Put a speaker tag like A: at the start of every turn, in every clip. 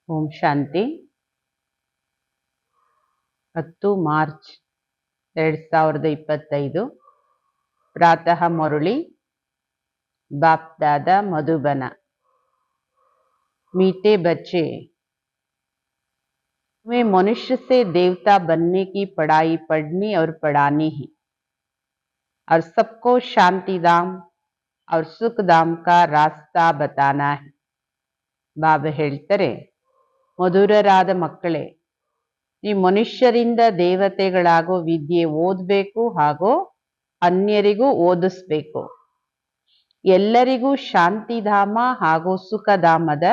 A: ಓಂ ಶಾಂತಿ 10 March 2025 प्रातः मुरली बाप दादा मधुबन। मीठे बच्चे, तुम्हें मनुष्य से देवता बनने की पढ़ाई पढ़नी और पढ़ानी है और सबको शांति धाम और सुख धाम का रास्ता बताना है। बाबा ಹೇಳ್ತಾರೆ, ಮಧುರರಾದ ಮಕ್ಕಳೇ, ಈ ಮನುಷ್ಯರಿಂದ ದೇವತೆಗಳಾಗೋ ವಿದ್ಯೆ ಓದಬೇಕು ಹಾಗೂ ಅನ್ಯರಿಗೂ ಓದಿಸ್ಬೇಕು. ಎಲ್ಲರಿಗೂ ಶಾಂತಿಧಾಮ ಹಾಗೂ ಸುಖಧಾಮದ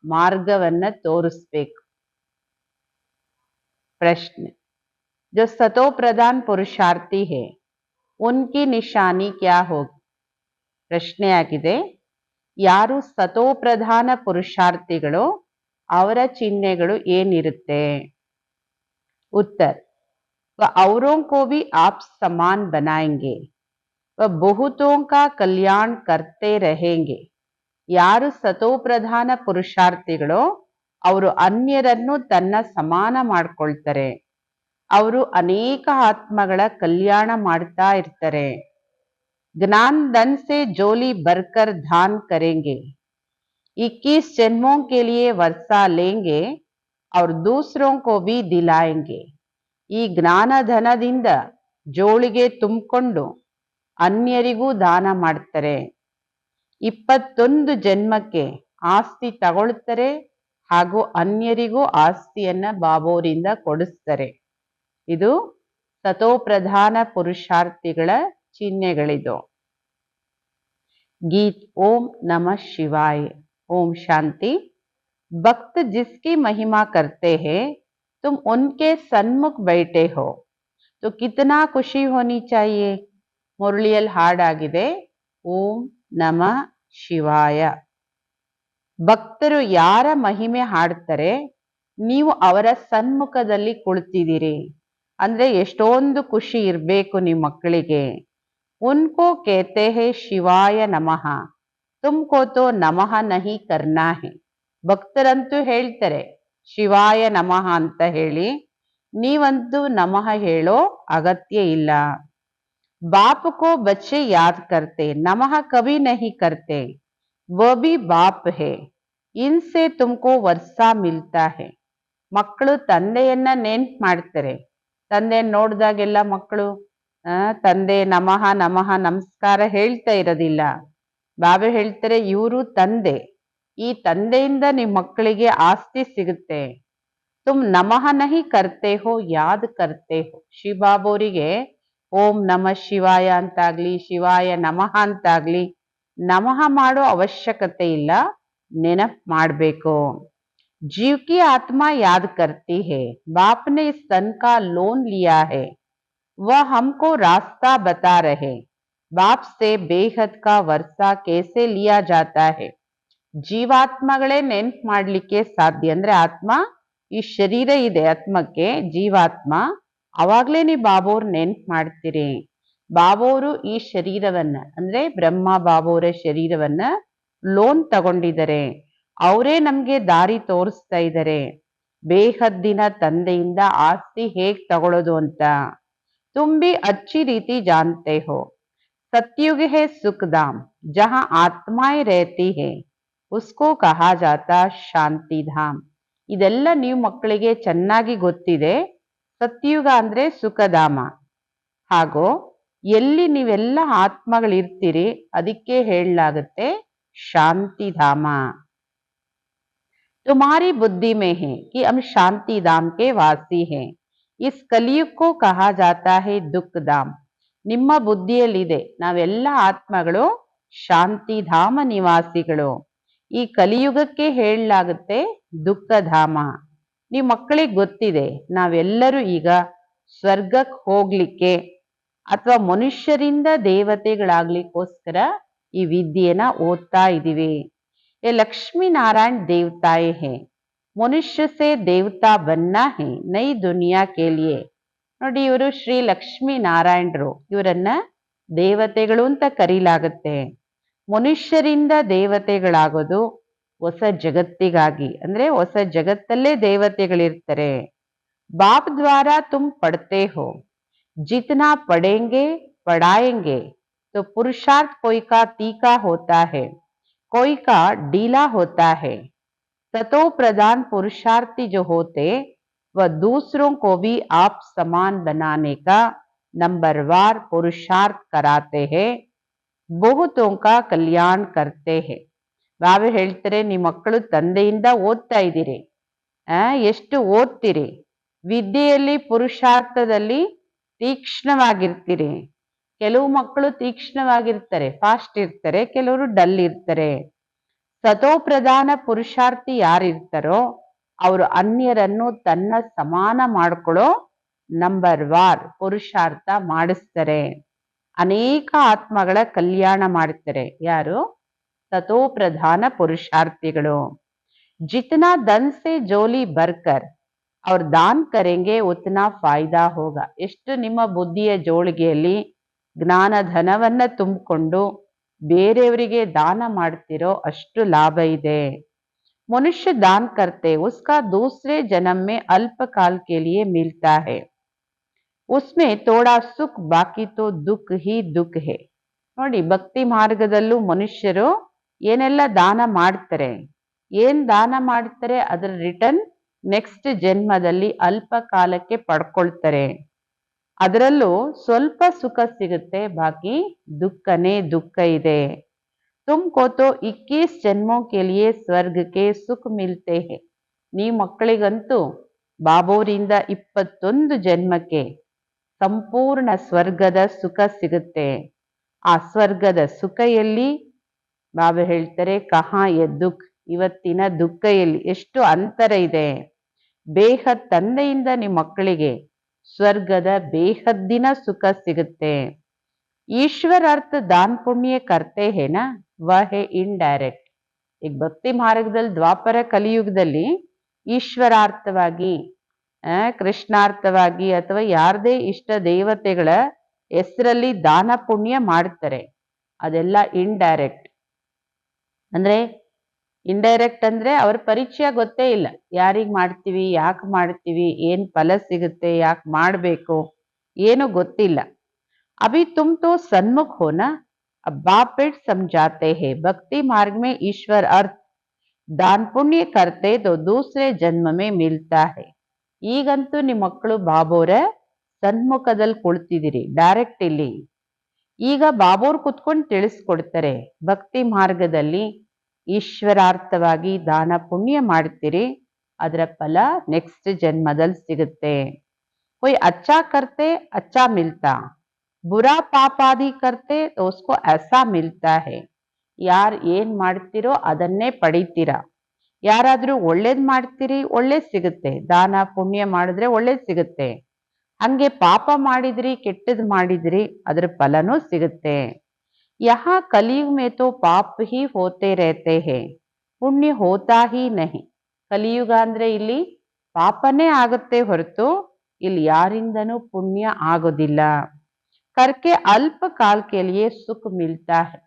A: ಮಾರ್ಗವನ್ನ ತೋರಿಸ್ಬೇಕು. ಪ್ರಶ್ನೆ, जो सतो प्रधान पुरुषार्थी है उनकी निशानी क्या होगी? ಪ್ರಶ್ನೆ ಆಗಿದೆ, ಯಾರು ಸತೋ ಪ್ರಧಾನ ಪುರುಷಾರ್ಥಿಗಳು ಅವರ ಚಿಹ್ನೆಗಳು ಏನಿರುತ್ತೆ? उत्तर, वह औरों को भी आप समान बनाएंगे, वह बहुतों का कल्याण करते रहेंगे. ಯಾರು ಸತೋ ಪ್ರಧಾನ ಪುರುಷಾರ್ಥಿಗಳೋ ಅವರು ಅನ್ಯರನ್ನು ತನ್ನ ಸಮಾನ ಮಾಡ್ಕೊಳ್ತಾರೆ. ಅವರು ಅನೇಕ ಆತ್ಮಗಳ ಕಲ್ಯಾಣ ಮಾಡ್ತಾ ಇರ್ತಾರೆ. ज्ञान धन से जोली भरकर दान करेंगे, 21 जन्मों के लिए वर्षा लेंगे और दूसरों को भी दिलाएंगे. ಈ ಜ್ಞಾನ ಧನದಿಂದ ಜೋಳಿಗೆ ತುಂಬಿಕೊಂಡು ಅನ್ಯರಿಗೂ ದಾನ ಮಾಡ್ತಾರೆ. 21 ಜನ್ಮಕ್ಕೆ ಆಸ್ತಿ ತಗೊಳ್ತಾರೆ ಹಾಗೂ ಅನ್ಯರಿಗೂ ಆಸ್ತಿಯನ್ನ ಬಾಬೋರಿಂದ ಕೊಡಿಸ್ತಾರೆ. ಇದು ಸತೋ ಪ್ರಧಾನ ಪುರುಷಾರ್ಥಿಗಳ ಚಿಹ್ನೆಗಳಿದು. ಗೀತ್ ಓಂ ನಮಃ ಶಿವಾಯ. ओम शांति। भक्त जिसकी महिमा करते हैं तुम उनके सन्मुख बैठे हो तो कितना खुशी होनी चाहिए. ಮುರಳಿಯಲ್ಲಿ ಹಾಡಾಗಿದೆ, ಓಂ ನಮಃ ಶಿವಾಯ. ಭಕ್ತರು ಯಾರ ಮಹಿಮೆ ಹಾಡ್ತಾರೆ, ನೀವು ಅವರ ಸನ್ಮುಖದಲ್ಲಿ ಕುಳಿತಿದ್ದೀರಿ ಅಂದ್ರೆ ಎಷ್ಟೊಂದು ಖುಷಿ ಇರಬೇಕು ನಿಮ್ಮ ಮಕ್ಕಳಿಗೆ. ಉನ್ಕೋ ಕೇತೆ ಹೇ ಶಿವಾಯ ನಮಃ, ತುಮ್ಕೋ ತೋ ನಮಃ ನಹಿ ಕರ್ನಾ ಹೇ. ಭಕ್ತರಂತೂ ಹೇಳ್ತಾರೆ ಶಿವಾಯ ನಮಃ ಅಂತ ಹೇಳಿ, ನೀವಂತೂ ನಮಃ ಹೇಳೋ ಅಗತ್ಯ ಇಲ್ಲ. बाप को बच्चे याद करते, नमः कभी नहीं करते, वो भी बाप है, इनसे तुमको वर्षा मिलता है. ಮಕ್ಕಳು ತಂದೆಯನ್ನ ನೆನ್ಪು ಮಾಡ್ತಾರೆ. ತಂದೆ ನೋಡಿದಾಗೆಲ್ಲ ಮಕ್ಕಳು ತಂದೆ ನಮಃ ನಮಃ ನಮಸ್ಕಾರ ಹೇಳ್ತಾ ಇರೋದಿಲ್ಲ. ಬಾಬಾ ಹೇಳ್ತಾರೆ, ಇವರು ತಂದೆ, ಈ ತಂದೆಯಿಂದ ನಿಮ್ಮ ಮಕ್ಕಳಿಗೆ ಆಸ್ತಿ ಸಿಗುತ್ತೆ. ತುಮ್ ನಮಃ ನಹಿ ಕರ್ತೆ ಹೋ ಯಾದ್ ಕರ್ತೆ ಹೋ. ಶಿವಬಾಬೋರಿಗೆ ಓಂ ನಮಃ ಶಿವಾಯ ಅಂತಾಗ್ಲಿ ಶಿವಾಯ ನಮಃ ಅಂತಾಗ್ಲಿ ನಮಃ ಮಾಡೋ ಅವಶ್ಯಕತೆ ಇಲ್ಲ, ನೆನಪು ಮಾಡಬೇಕು. जीव की आत्मा याद करती है, बाप ने इस तन का लोन लिया है, वह हमको रास्ता बता रहे. बाप से बेहद का वर्षा कैसे लिया जाता है. ಜೀವಾತ್ಮಗಳೇ ನೆನ್ಪು ಮಾಡ್ಲಿಕ್ಕೆ ಸಾಧ್ಯ. ಅಂದ್ರೆ ಆತ್ಮ, ಈ ಶರೀರ ಇದೆ ಆತ್ಮಕ್ಕೆ, ಜೀವಾತ್ಮ, ಅವಾಗ್ಲೇ ನೀವು ಬಾಬೋರ್ ನೆನ್ಪು ಮಾಡ್ತೀರಿ. ಬಾಬೋರು ಈ ಶರೀರವನ್ನ ಅಂದ್ರೆ ಬ್ರಹ್ಮ ಬಾಬೋರ ಶರೀರವನ್ನ ಲೋನ್ ತಗೊಂಡಿದ್ದಾರೆ. ಅವರೇ ನಮ್ಗೆ ದಾರಿ ತೋರಿಸ್ತಾ ಇದ್ದಾರೆ. ಬೇಹದ್ದಿನ ತಂದೆಯಿಂದ ಆಸ್ತಿ ಹೇಗ್ ತಗೊಳ್ಳೋದು ಅಂತ. ತುಂಬಿ ಅಚ್ಚಿ ರೀತಿ ಜಾನ್ತೆ ಹೋ. ಸತ್ಯುಗ ಹೇ ಸುಖಧಾಮ್, ಜಹಾ ಆತ್ಮಾಯ್ ರೇತಿ ಹೇ ಉಸ್ಕೋ ಕಹಾ ಜಾತಾ ಶಾಂತಿಧಾಮ್. ಇದೆಲ್ಲ ನೀವು ಮಕ್ಕಳಿಗೆ ಚೆನ್ನಾಗಿ ಗೊತ್ತಿದೆ. ಸತ್ಯುಗ ಅಂದ್ರೆ ಸುಖಧಾಮ, ಹಾಗೂ ಎಲ್ಲಿ ನೀವೆಲ್ಲ ಆತ್ಮಗಳಿರ್ತೀರಿ ಅದಕ್ಕೆ ಹೇಳಲಾಗುತ್ತೆ ಶಾಂತಿಧಾಮ. तुम्हारी बुद्धि में है कि हम शांति धाम के वासी हैं, इस कलियुग को कहा जाता है दुख धाम. ನಿಮ್ಮ ಬುದ್ಧಿಯಲ್ಲಿದೆ ನಾವೆಲ್ಲ ಆತ್ಮಗಳು ಶಾಂತಿಧಾಮ ನಿವಾಸಿಗಳು. ಈ ಕಲಿಯುಗಕ್ಕೆ ಹೇಳಲಾಗುತ್ತೆ ದುಃಖಧಾಮ. ನೀವು ಮಕ್ಕಳಿಗೆ ಗೊತ್ತಿದೆ ನಾವೆಲ್ಲರೂ ಈಗ ಸ್ವರ್ಗಕ್ಕೆ ಹೋಗ್ಲಿಕ್ಕೆ ಅಥವಾ ಮನುಷ್ಯರಿಂದ ದೇವತೆಗಳಾಗ್ಲಿಕ್ಕೋಸ್ಕರ ಈ ವಿದ್ಯೆನ ಓದ್ತಾ ಇದ್ದೀವಿ. ये लक्ष्मी नारायण देवताएं हैं, मनुष्य से देवता बनना है नई दुनिया के लिए. ನೋಡಿ, ಇವರು ಶ್ರೀ ಲಕ್ಷ್ಮೀ ನಾರಾಯಣರು, ಇವರನ್ನ ದೇವತೆಗಳು ಅಂತ ಕರೀಲಾಗುತ್ತೆ. ಮನುಷ್ಯರಿಂದ ದೇವತೆಗಳಾಗೋದು ಹೊಸ ಜಗತ್ತಿಗಾಗಿ, ಅಂದ್ರೆ ಹೊಸ ಜಗತ್ತಲ್ಲೇ ದೇವತೆಗಳಿರ್ತಾರೆ. बाप द्वारा तुम पढ़ते हो, जितना पढ़ेंगे पढ़ाएंगे तो पुरुषार्थ कोई का तीखा होता है, कोई का ढीला होता है। ततो प्रधान पुरुषार्थी जो होते वह दूसरों को भी आप समान बनाने का नंबरवार पुरुषार्थ कराते हैं, ಬಹುತೋं का ಕಲ್ಯಾಣ करते हैं. ಬಾಬಾ ಹೇಳ್ತಾರೆ, ನಿಮ್ಮ ಮಕ್ಕಳು ತಂದೆಯಿಂದ ಓದ್ತಾ ಇದ್ದೀರಿ, ಎಷ್ಟು ಓದ್ತೀರಿ, ವಿದ್ಯೆಯಲ್ಲಿ ಪುರುಷಾರ್ಥದಲ್ಲಿ ತೀಕ್ಷ್ಣವಾಗಿರ್ತೀರಿ. ಕೆಲವು ಮಕ್ಕಳು ತೀಕ್ಷ್ಣವಾಗಿರ್ತಾರೆ, ಫಾಸ್ಟ್ ಇರ್ತಾರೆ, ಕೆಲವರು ಡಲ್ ಇರ್ತಾರೆ. ಸತೋ ಪ್ರಧಾನ ಪುರುಷಾರ್ಥಿ ಯಾರಿರ್ತಾರೋ ಅವರು ಅನ್ಯರನ್ನು ತನ್ನ ಸಮಾನ ಮಾಡ್ಕೊಳ್ಳೋ ನಂಬರ್ ವಾರ್ ಪುರುಷಾರ್ಥ ಮಾಡಿಸ್ತಾರೆ, ಅನೇಕ ಆತ್ಮಗಳ ಕಲ್ಯಾಣ ಮಾಡ್ತಾರೆ. ಯಾರು? ಸತೋ ಪ್ರಧಾನ ಪುರುಷಾರ್ಥಿಗಳು. ಜಿತನಾ ಧನ್ ಸೆ ಜೋಲಿ ಬರ್ಕರ್ ಅವ್ರು ದಾನ್ ಕರೆಂಗೆ ಉತ್ನಾ ಫಾಯ್ದಾ ಹೋಗ. ಎಷ್ಟು ನಿಮ್ಮ ಬುದ್ಧಿಯ ಜೋಳಿಗೆಯಲ್ಲಿ ಜ್ಞಾನ ಧನವನ್ನ ತುಂಬಿಕೊಂಡು ಬೇರೆಯವರಿಗೆ ದಾನ ಮಾಡ್ತಿರೋ ಅಷ್ಟು ಲಾಭ ಇದೆ. मनुष्य दान करते उसका दूसरे जन्म में अल्प काल के लिए मिलता है, उसमें थोड़ा सुख बाकी तो दुख ही दुख है. ನೋಡಿ, ಭಕ್ತಿ ಮಾರ್ಗದಲ್ಲೂ ಮನುಷ್ಯರು ಏನೆಲ್ಲ ದಾನ ಮಾಡ್ತಾರೆ, ಏನ್ ದಾನ ಮಾಡ್ತಾರೆ ಅದರ ರಿಟರ್ನ್ ನೆಕ್ಸ್ಟ್ ಜನ್ಮದಲ್ಲಿ ಅಲ್ಪ ಕಾಲಕ್ಕೆ ಪಡ್ಕೊಳ್ತಾರೆ. ಅದರಲ್ಲೂ ಸ್ವಲ್ಪ ಸುಖ ಸಿಗುತ್ತೆ, ಬಾಕಿ ದುಃಖನೇ ದುಃಖ ಇದೆ. तुमको तो 21 जन्मों के लिए स्वर्ग के सुख मिलते हैं. ನೀವು ಮಕ್ಕಳಿಗಂತೂ ಬಾಬೋರಿಂದ 21 ಜನ್ಮಕ್ಕೆ ಸಂಪೂರ್ಣ ಸ್ವರ್ಗದ ಸುಖ ಸಿಗುತ್ತೆ. ಆ ಸ್ವರ್ಗದ ಸುಖ ಎಲ್ಲಿ? ಬಾಬಾ ಹೇಳ್ತಾರೆ, ಕಹಾ ಎ ದುಃಖ, ಇವತ್ತಿನ ದುಃಖ ಎಲ್ಲಿ? ಎಷ್ಟು ಅಂತರ ಇದೆ. ಬೇಹದ್ ತಂದೆಯಿಂದ ನಿಮ್ಮ ಮಕ್ಕಳಿಗೆ ಸ್ವರ್ಗದ ಬೇಹದ್ದಿನ ಸುಖ ಸಿಗುತ್ತೆ. ईश्वर अर्थ दान पुण्य करते हैं ना, वह है इनडायरेक्ಟ್. ಈಗ ಭಕ್ತಿ ಮಾರ್ಗದಲ್ಲಿ ದ್ವಾಪರ ಕಲಿಯುಗದಲ್ಲಿ ಈಶ್ವರಾರ್ಥವಾಗಿ, ಕೃಷ್ಣಾರ್ಥವಾಗಿ ಅಥವಾ ಯಾರದೇ ಇಷ್ಟ ದೇವತೆಗಳ ಹೆಸರಲ್ಲಿ ದಾನ ಪುಣ್ಯ ಮಾಡ್ತಾರೆ, ಅದೆಲ್ಲ ಇಂಡೈರೆಕ್ಟ್. ಅಂದ್ರೆ ಇಂಡೈರೆಕ್ಟ್ ಅಂದ್ರೆ ಅವ್ರ ಪರಿಚಯ ಗೊತ್ತೇ ಇಲ್ಲ, ಯಾರಿಗ್ ಮಾಡ್ತೀವಿ, ಯಾಕೆ ಮಾಡ್ತೀವಿ, ಏನ್ ಫಲ ಸಿಗುತ್ತೆ, ಯಾಕೆ ಮಾಡ್ಬೇಕು, ಏನು ಗೊತ್ತಿಲ್ಲ. अभी तुम तो सन्मुख हो ना, अब बाप पेट समझाते हैं भक्ति मार्ग में ईश्वर अर्थ दान पुण्य करते तो दूसरे जन्म में मिलता है. ಈಗಂತೂ ನಿಮ್ಮ ಮಕ್ಕಳು ಬಾಬೋರ ಸನ್ಮುಖದಲ್ಲಿ ಕುಳಿತಿದ್ದೀರಿ, ಡೈರೆಕ್ಟ್ ಇಲ್ಲಿ. ಈಗ ಬಾಬೋರ್ ಕುತ್ಕೊಂಡು ತಿಳಿಸ್ಕೊಡ್ತಾರೆ, ಭಕ್ತಿ ಮಾರ್ಗದಲ್ಲಿ ಈಶ್ವರಾರ್ಥವಾಗಿ ದಾನ ಪುಣ್ಯ ಮಾಡ್ತೀರಿ, ಅದರ ಫಲ ನೆಕ್ಸ್ಟ್ ಜನ್ಮದಲ್ಲಿ ಸಿಗುತ್ತೆ. कोई अच्छा करते अच्छा मिलता, बुरा पाप आदि करते तो उसको ऐसा मिलता है. ಯಾರು ಏನ್ ಮಾಡ್ತಿರೋ ಅದನ್ನೇ ಪಡಿತೀರಾ. ಯಾರಾದ್ರೂ ಒಳ್ಳೇದ್ ಮಾಡ್ತೀರಿ, ಒಳ್ಳೇದ್ ಸಿಗುತ್ತೆ. ದಾನ ಪುಣ್ಯ ಮಾಡಿದ್ರೆ ಒಳ್ಳೇದ್ ಸಿಗುತ್ತೆ. ಹಂಗೆ ಪಾಪ ಮಾಡಿದ್ರಿ, ಕೆಟ್ಟದ್ ಮಾಡಿದ್ರಿ, ಅದ್ರ ಫಲನೂ ಸಿಗುತ್ತೆ. ಯಹಾ ಕಲಿಯುಗ ಮೇ ತೋ ಪಾಪ ಹಿ ಹೋತೆ रहते हैं, ಪುಣ್ಯ ಹೋತಾ ಹಿ ನಹಿ. ಕಲಿಯುಗ ಅಂದ್ರೆ ಇಲ್ಲಿ ಪಾಪನೇ ಆಗುತ್ತೆ ಹೊರತು ಇಲ್ಲಿ ಯಾರಿಂದನೂ ಪುಣ್ಯ ಆಗೋದಿಲ್ಲ. करके अल्प काल के लिए सुख मिलता है.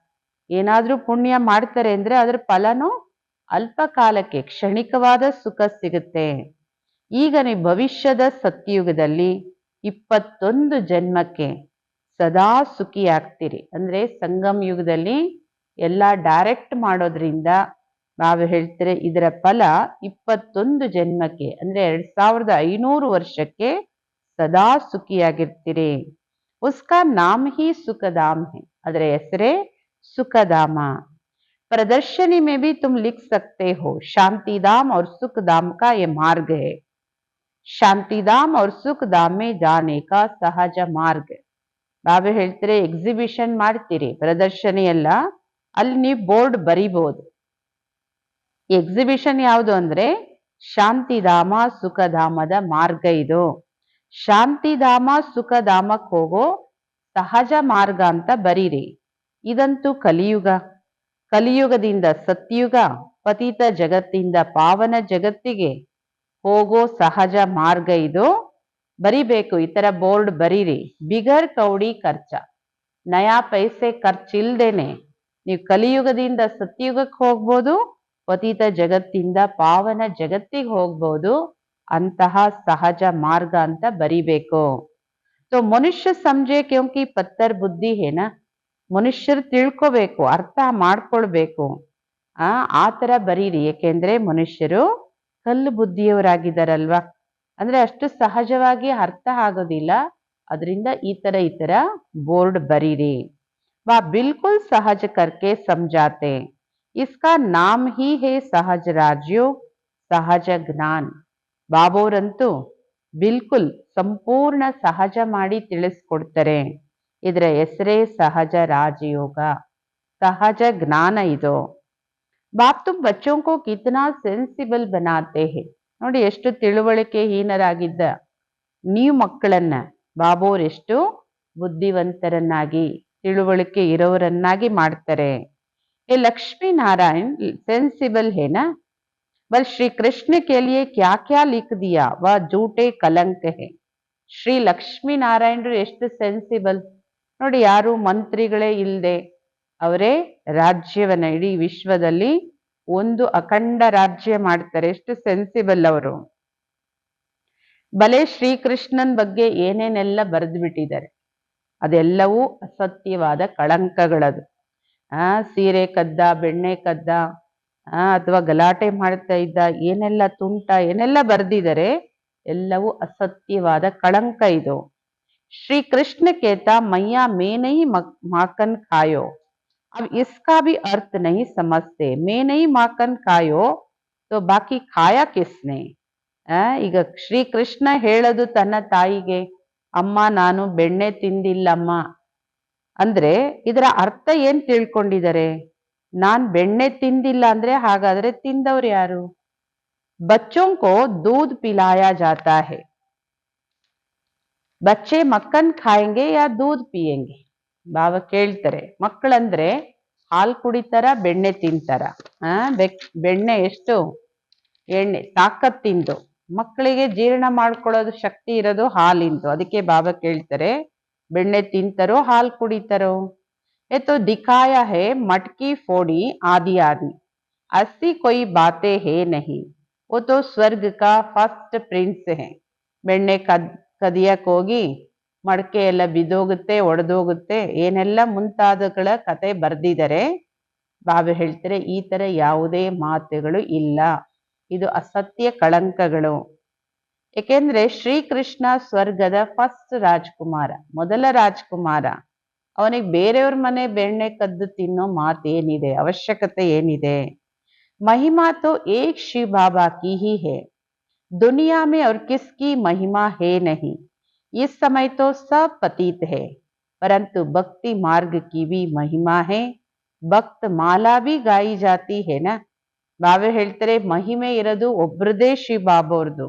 A: ಏನಾದ್ರೂ ಪುಣ್ಯ ಮಾಡ್ತಾರೆ ಅಂದ್ರೆ ಅದರ ಫಲನೂ ಅಲ್ಪ ಕಾಲಕ್ಕೆ ಕ್ಷಣಿಕವಾದ ಸುಖ ಸಿಗುತ್ತೆ. ಈಗ ನೀವು ಭವಿಷ್ಯದ ಸತ್ಯಯುಗದಲ್ಲಿ 21 ಜನ್ಮಕ್ಕೆ ಸದಾ ಸುಖಿಯಾಗ್ತೀರಿ. ಅಂದ್ರೆ ಸಂಗಮ ಯುಗದಲ್ಲಿ ಎಲ್ಲ ಡೈರೆಕ್ಟ್ ಮಾಡೋದ್ರಿಂದ ನಾವು ಹೇಳ್ತಾರೆ ಇದರ ಫಲ 21 ಜನ್ಮಕ್ಕೆ ಅಂದ್ರೆ 2500 ವರ್ಷಕ್ಕೆ ಸದಾ ಸುಖಿಯಾಗಿರ್ತೀರಿ. उसका नाम ही सुखधाम है, ಅದರ ಹೆಸರೇ सुखधाम. प्रदर्शनी में भी तुम लिख सकते हो शांतिधाम और सुखधाम का ये मार्ग है. शांतिधाम और सुखधाम में जाने का सहज मार्ग. ಬಾಬಾ ಹೇಳ್ತಾರೆ, ಎಕ್ಸಿಬಿಷನ್ ಮಾಡ್ತೀರಿ, ಪ್ರದರ್ಶನಿ ಎಲ್ಲ, ಅಲ್ಲಿ ನೀವು ಬೋರ್ಡ್ ಬರಿಬಹುದು. ಎಕ್ಸಿಬಿಷನ್ ಯಾವುದು ಅಂದ್ರೆ ಶಾಂತಿಧಾಮ ಸುಖಧಾಮದ ಮಾರ್ಗ ಇದು. ಶಾಂತಿಧಾಮ ಸುಖಧಾಮಕ್ಕೆ ಹೋಗೋ ಸಹಜ ಮಾರ್ಗ ಅಂತ ಬರೀರಿ. ಇದಂತೂ ಕಲಿಯುಗ. ಕಲಿಯುಗದಿಂದ ಸತ್ಯುಗ, ಪತಿತ ಜಗತ್ತಿಂದ ಪಾವನ ಜಗತ್ತಿಗೆ ಹೋಗೋ ಸಹಜ ಮಾರ್ಗ ಇದು. ಬರಿಬೇಕು, ಈ ತರ ಬೋರ್ಡ್ ಬರೀರಿ. ಬಿಗರ್ ಕೌಡಿ ಖರ್ಚ, ನಯಾ ಪೈಸೆ ಖರ್ಚಿಲ್ದೇನೆ ನೀವು ಕಲಿಯುಗದಿಂದ ಸತ್ಯುಗಕ್ಕೆ ಹೋಗ್ಬೋದು, ಪತಿತ ಜಗತ್ತಿಂದ ಪಾವನ ಜಗತ್ತಿಗೆ ಹೋಗ್ಬೋದು, ಅಂತಹ ಸಹಜ ಮಾರ್ಗ ಅಂತ ಬರಿಬೇಕು. तो ಮನುಷ್ಯ ಸಮझे क्योंकि पत्थर बुद्धि है ना, ಮನುಷ್ಯರು ತಿಳ್ಕೋಬೇಕು, ಅರ್ಥ ಮಾಡ್ಕೊಳ್ಬೇಕು. ಆ ತರ ಬರೀರಿ. ಏಕೆಂದ್ರೆ ಮನುಷ್ಯರು ಕಲ್ಲು ಬುದ್ಧಿಯವರಾಗಿದ್ದಾರಲ್ವಾ, ಅಂದ್ರೆ ಅಷ್ಟು ಸಹಜವಾಗಿ ಅರ್ಥ ಆಗೋದಿಲ್ಲ. ಅದರಿಂದ ಈ ತರ ಬೋರ್ಡ್ ಬರೀರಿ. ವಾ ಬಿಲ್ಕುಲ್ ಸಹಜ ಕರ್ಕೆ ಸಮझाते, इसका नाम ही है सहज राजयोग, ಸಹಜ ಜ್ಞಾನ್. ಬಾಬೋರಂತೂ ಬಿಲ್ಕುಲ್ ಸಂಪೂರ್ಣ ಸಹಜ ಮಾಡಿ ತಿಳಿಸ್ಕೊಡ್ತಾರೆ. ಇದರ ಹೆಸರೇ ಸಹಜ ರಾಜಯೋಗ, ಸಹಜ ಜ್ಞಾನ ಇದು. ಬಾಪ್ ತುಮ್ ಬಚ್ಚೋं को कितना ಸೆನ್ಸಿಬಲ್ बनाते हैं. ನೋಡಿ, ಎಷ್ಟು ತಿಳುವಳಿಕೆ ಹೀನರಾಗಿದ್ದ ನೀವು ಮಕ್ಕಳನ್ನ ಬಾಬೋರೆಷ್ಟು ಬುದ್ಧಿವಂತರನ್ನಾಗಿ ತಿಳುವಳಿಕೆ ಇರೋರನ್ನಾಗಿ ಮಾಡ್ತಾರೆ. ये लक्ष्मी नारायण सेंसिबल है ना, बल श्री कृष्ण के लिए क्या क्या लिख दिया वह झूठे कलंक है. ಶ್ರೀ ಲಕ್ಷ್ಮೀ ನಾರಾಯಣರು ಎಷ್ಟು ಸೆನ್ಸಿಬಲ್ ನೋಡಿ. ಯಾರು ಮಂತ್ರಿಗಳೇ ಇಲ್ಲದೆ ಅವರೇ ರಾಜ್ಯವನ್ನ ಇಡೀ ವಿಶ್ವದಲ್ಲಿ ಒಂದು ಅಖಂಡ ರಾಜ್ಯ ಮಾಡ್ತಾರೆ. ಎಷ್ಟು ಸೆನ್ಸಿಬಲ್ ಅವರು. ಬಲೆ ಶ್ರೀಕೃಷ್ಣನ್ ಬಗ್ಗೆ ಏನೇನೆಲ್ಲ ಬರೆದು ಬಿಟ್ಟಿದ್ದಾರೆ, ಅದೆಲ್ಲವೂ ಅಸತ್ಯವಾದ ಕಳಂಕಗಳದು. ಸೀರೆ ಕದ್ದ, ಬೆಣ್ಣೆ ಕದ್ದ, ಅಥವಾ ಗಲಾಟೆ ಮಾಡ್ತಾ ಇದ್ದ, ಏನೆಲ್ಲ ತುಂಟ ಏನೆಲ್ಲ ಬರೆದಿದ್ದಾರೆ, ಎಲ್ಲವೂ ಅಸತ್ಯವಾದ ಕಳಂಕ ಇದು. ಶ್ರೀ ಕೃಷ್ಣ ಕೇತಾ ಮೈಯಾ ಮೇ ನಹಿ ಮಾಕನ್ ಖಾಯೋ, अब इसका भी अर्थ नहीं समझते. मैं नहीं माखन खायो तो बाकी खाया किसने. ಈಗ ಶ್ರೀಕೃಷ್ಣ ಹೇಳೋದು ತನ್ನ ತಾಯಿಗೆ, ಅಮ್ಮ ನಾನು ಬೆಣ್ಣೆ ತಿಂದಿಲ್ಲಮ್ಮ ಅಂದ್ರೆ ಇದರ ಅರ್ಥ ಏನ್ ತಿಳ್ಕೊಂಡಿದ್ದಾರೆ? ನಾನ್ ಬೆಣ್ಣೆ ತಿಂದಿಲ್ಲ ಅಂದ್ರೆ ಹಾಗಾದ್ರೆ ತಿಂದವ್ರು ಯಾರು? बच्चों को दूध पिलाया जाता है, बच्चे मक्खन खाएंगे या दूध पिएंगे. ಬಾಬಾ ಕೇಳ್ತಾರೆ, ಮಕ್ಕಳಂದ್ರೆ ಹಾಲು ಕುಡಿತಾರ ಬೆಣ್ಣೆ ತಿಂತಾರ? ಬೆಣ್ಣೆ ಎಷ್ಟು ಎಣ್ಣೆ ತಾಕತ್ತಿಂದು, ಮಕ್ಕಳಿಗೆ ಜೀರ್ಣ ಮಾಡ್ಕೊಳ್ಳೋದು ಶಕ್ತಿ ಇರೋದು ಹಾಲಿಂದು. ಅದಕ್ಕೆ ಬಾಬಾ ಕೇಳ್ತಾರೆ, ಬೆಣ್ಣೆ ತಿಂತಾರೋ ಹಾಲು ಕುಡಿತಾರೋ? तो दिखाया है मटकी फोड़ी आदि आदि, ऐसी कोई बातें है नहीं, वो तो स्वर्ग का फर्स्ट प्रिंस है. ಬೆಣ್ಣೆ ಕದಿಯಕ್ ಹೋಗಿ ಮಡಕೆ ಎಲ್ಲ ಬಿದೋಗುತ್ತೆ, ಒಡೆದೋಗುತ್ತೆ, ಏನೆಲ್ಲ ಮುಂತಾದಗಳ ಕತೆ ಬರ್ದಿದ್ದಾರೆ. ಬಾಬಾ ಹೇಳ್ತಾರೆ, ಈ ತರ ಯಾವುದೇ ಮಾತುಗಳು ಇಲ್ಲ, ಇದು ಅಸತ್ಯ ಕಳಂಕಗಳು. ಏಕೆಂದ್ರೆ ಶ್ರೀಕೃಷ್ಣ ಸ್ವರ್ಗದ ಫಸ್ಟ್ ರಾಜ್ಕುಮಾರ, ಮೊದಲ ರಾಜ್ಕುಮಾರ. ಅವನಿಗೆ ಬೇರೆಯವ್ರ ಮನೆ ಬೆಣ್ಣೆ ಕದ್ದು ತಿನ್ನೋ ಮಾತೇನಿದೆ, ಅವಶ್ಯಕತೆ ಏನಿದೆ? महिमा तो एक शिव बाबा की ही है, दुनिया में और किसकी महिमा है नहीं. इस समय तो सब पतित है, परंतु भक्ति मार्ग की भी महिमा है. भक्त माला भी गाई जाती है ना. ಬಾಬಾ ಹೇಳ್ತಾರೆ, ಮಹಿಮೆ ಇರೋದು ಒಬ್ರದೇ ಶಿವ ಬಾಬೋರ್ದು,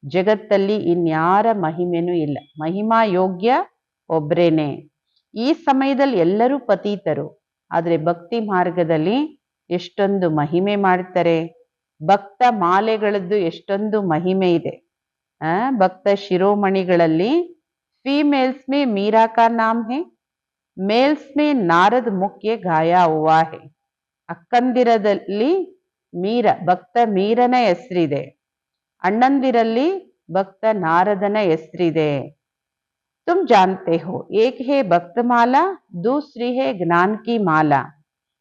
A: ಜಗತ್ತಲ್ಲಿ ಇನ್ಯಾರ ಮಹಿಮೆನೂ ಇಲ್ಲ. ಮಹಿಮಾ ಯೋಗ್ಯ ಒಬ್ರೇನೆ. ಈ ಸಮಯದಲ್ಲಿ ಎಲ್ಲರೂ ಪತೀತರು, ಆದ್ರೆ ಭಕ್ತಿ ಮಾರ್ಗದಲ್ಲಿ ಎಷ್ಟೊಂದು ಮಹಿಮೆ ಮಾಡ್ತಾರೆ. ಭಕ್ತ ಮಾಲೆಗಳದ್ದು ಎಷ್ಟೊಂದು ಮಹಿಮೆ ಇದೆ. ಭಕ್ತ ಶಿರೋಮಣಿಗಳಲ್ಲಿ ಫೀಮೇಲ್ಸ್ ಮೇ ಮೀರಾ ಕಾ ನಾಮ್ ಹೇ, ಮೇಲ್ಸ್ ಮೇ ನಾರದ್ ಮುಖ್ಯ ಗಾಯಾ ಹುವಾ ಹೇ. ಅಕ್ಕಂದಿರದಲ್ಲಿ ಮೀರ, ಭಕ್ತ ಮೀರನ ಹೆಸರಿದೆ. ಅಣ್ಣಂದಿರಲ್ಲಿ ಭಕ್ತ ನಾರದನ ಹೆಸರಿದೆ. तुम जानते हो, एक है भक्त माला, दूसरी है ज्ञान की माला.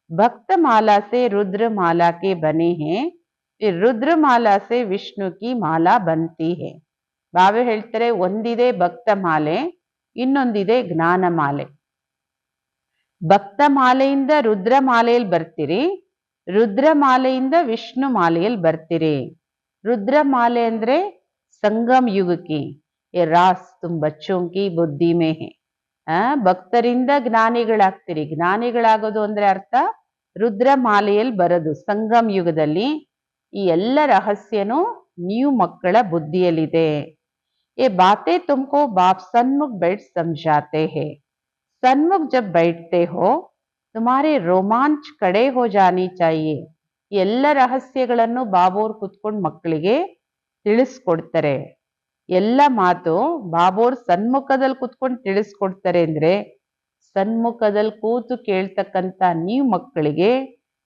A: भक्त माला से रुद्र माला के बने हैं, फिर रुद्र माला से विष्णु की माला बनती है. ಬಾಬಾ ಹೇಳ್ತಾರೆ, ಒಂದಿದೆ ಭಕ್ತ ಮಾಲೆ, ಇನ್ನೊಂದಿದೆ ಜ್ಞಾನ ಮಾಲೆ. ಭಕ್ತ ಮಾಲೆಯಿಂದ ರುದ್ರ ಮಾಲೆಯಲ್ಲಿ ಬರ್ತೀರಿ, ರುದ್ರ ಮಾಲೆಯಿಂದ ವಿಷ್ಣು ಮಾಲೆಯಲ್ಲಿ ಬರ್ತೀರಿ. ರುದ್ರ ಮಾಲೆ ಅಂದ್ರೆ ಸಂಗಮ್ ಯುಗಕ್ಕೆ, ये रास तुम बच्चों की बुद्धि में है. ಭಕ್ತರಿಂದ ಜ್ಞಾನಿಗಳಾಗ್ತೀರಿ. ಜ್ಞಾನಿಗಳಾಗೋದು ಅಂದ್ರೆ ಅರ್ಥ ರುದ್ರ ಮಾಲೆಯಲ್ಲಿ ಬರೋದು. ಸಂಗಮ್ ಯುಗದಲ್ಲಿ ಈ ಎಲ್ಲ ರಹಸ್ಯನೂ ನೀವು ಮಕ್ಕಳ ಬುದ್ಧಿಯಲ್ಲಿದೆ. ये बातें तुमको बाप सन्मुख बैठ समझाते हैं. सन्मुख जब बैठते हो तुम्हारे रोमांच कड़े हो जानी चाहिए. ಎಲ್ಲ ರಹಸ್ಯಗಳನ್ನು ಬಾಬೋರ್ ಕುತ್ಕೊಂಡು ಮಕ್ಕಳಿಗೆ ತಿಳಿಸ್ಕೊಡ್ತಾರೆ. ಎಲ್ಲ ಮಾತು ಬಾಬೋರ್ ಸನ್ಮುಖದಲ್ಲಿ ಕುತ್ಕೊಂಡು ತಿಳಿಸ್ಕೊಡ್ತಾರೆ ಅಂದ್ರೆ ಸನ್ಮುಖದಲ್ಲಿ ಕೂತು ಕೇಳ್ತಕ್ಕಂಥ ನೀವು ಮಕ್ಕಳಿಗೆ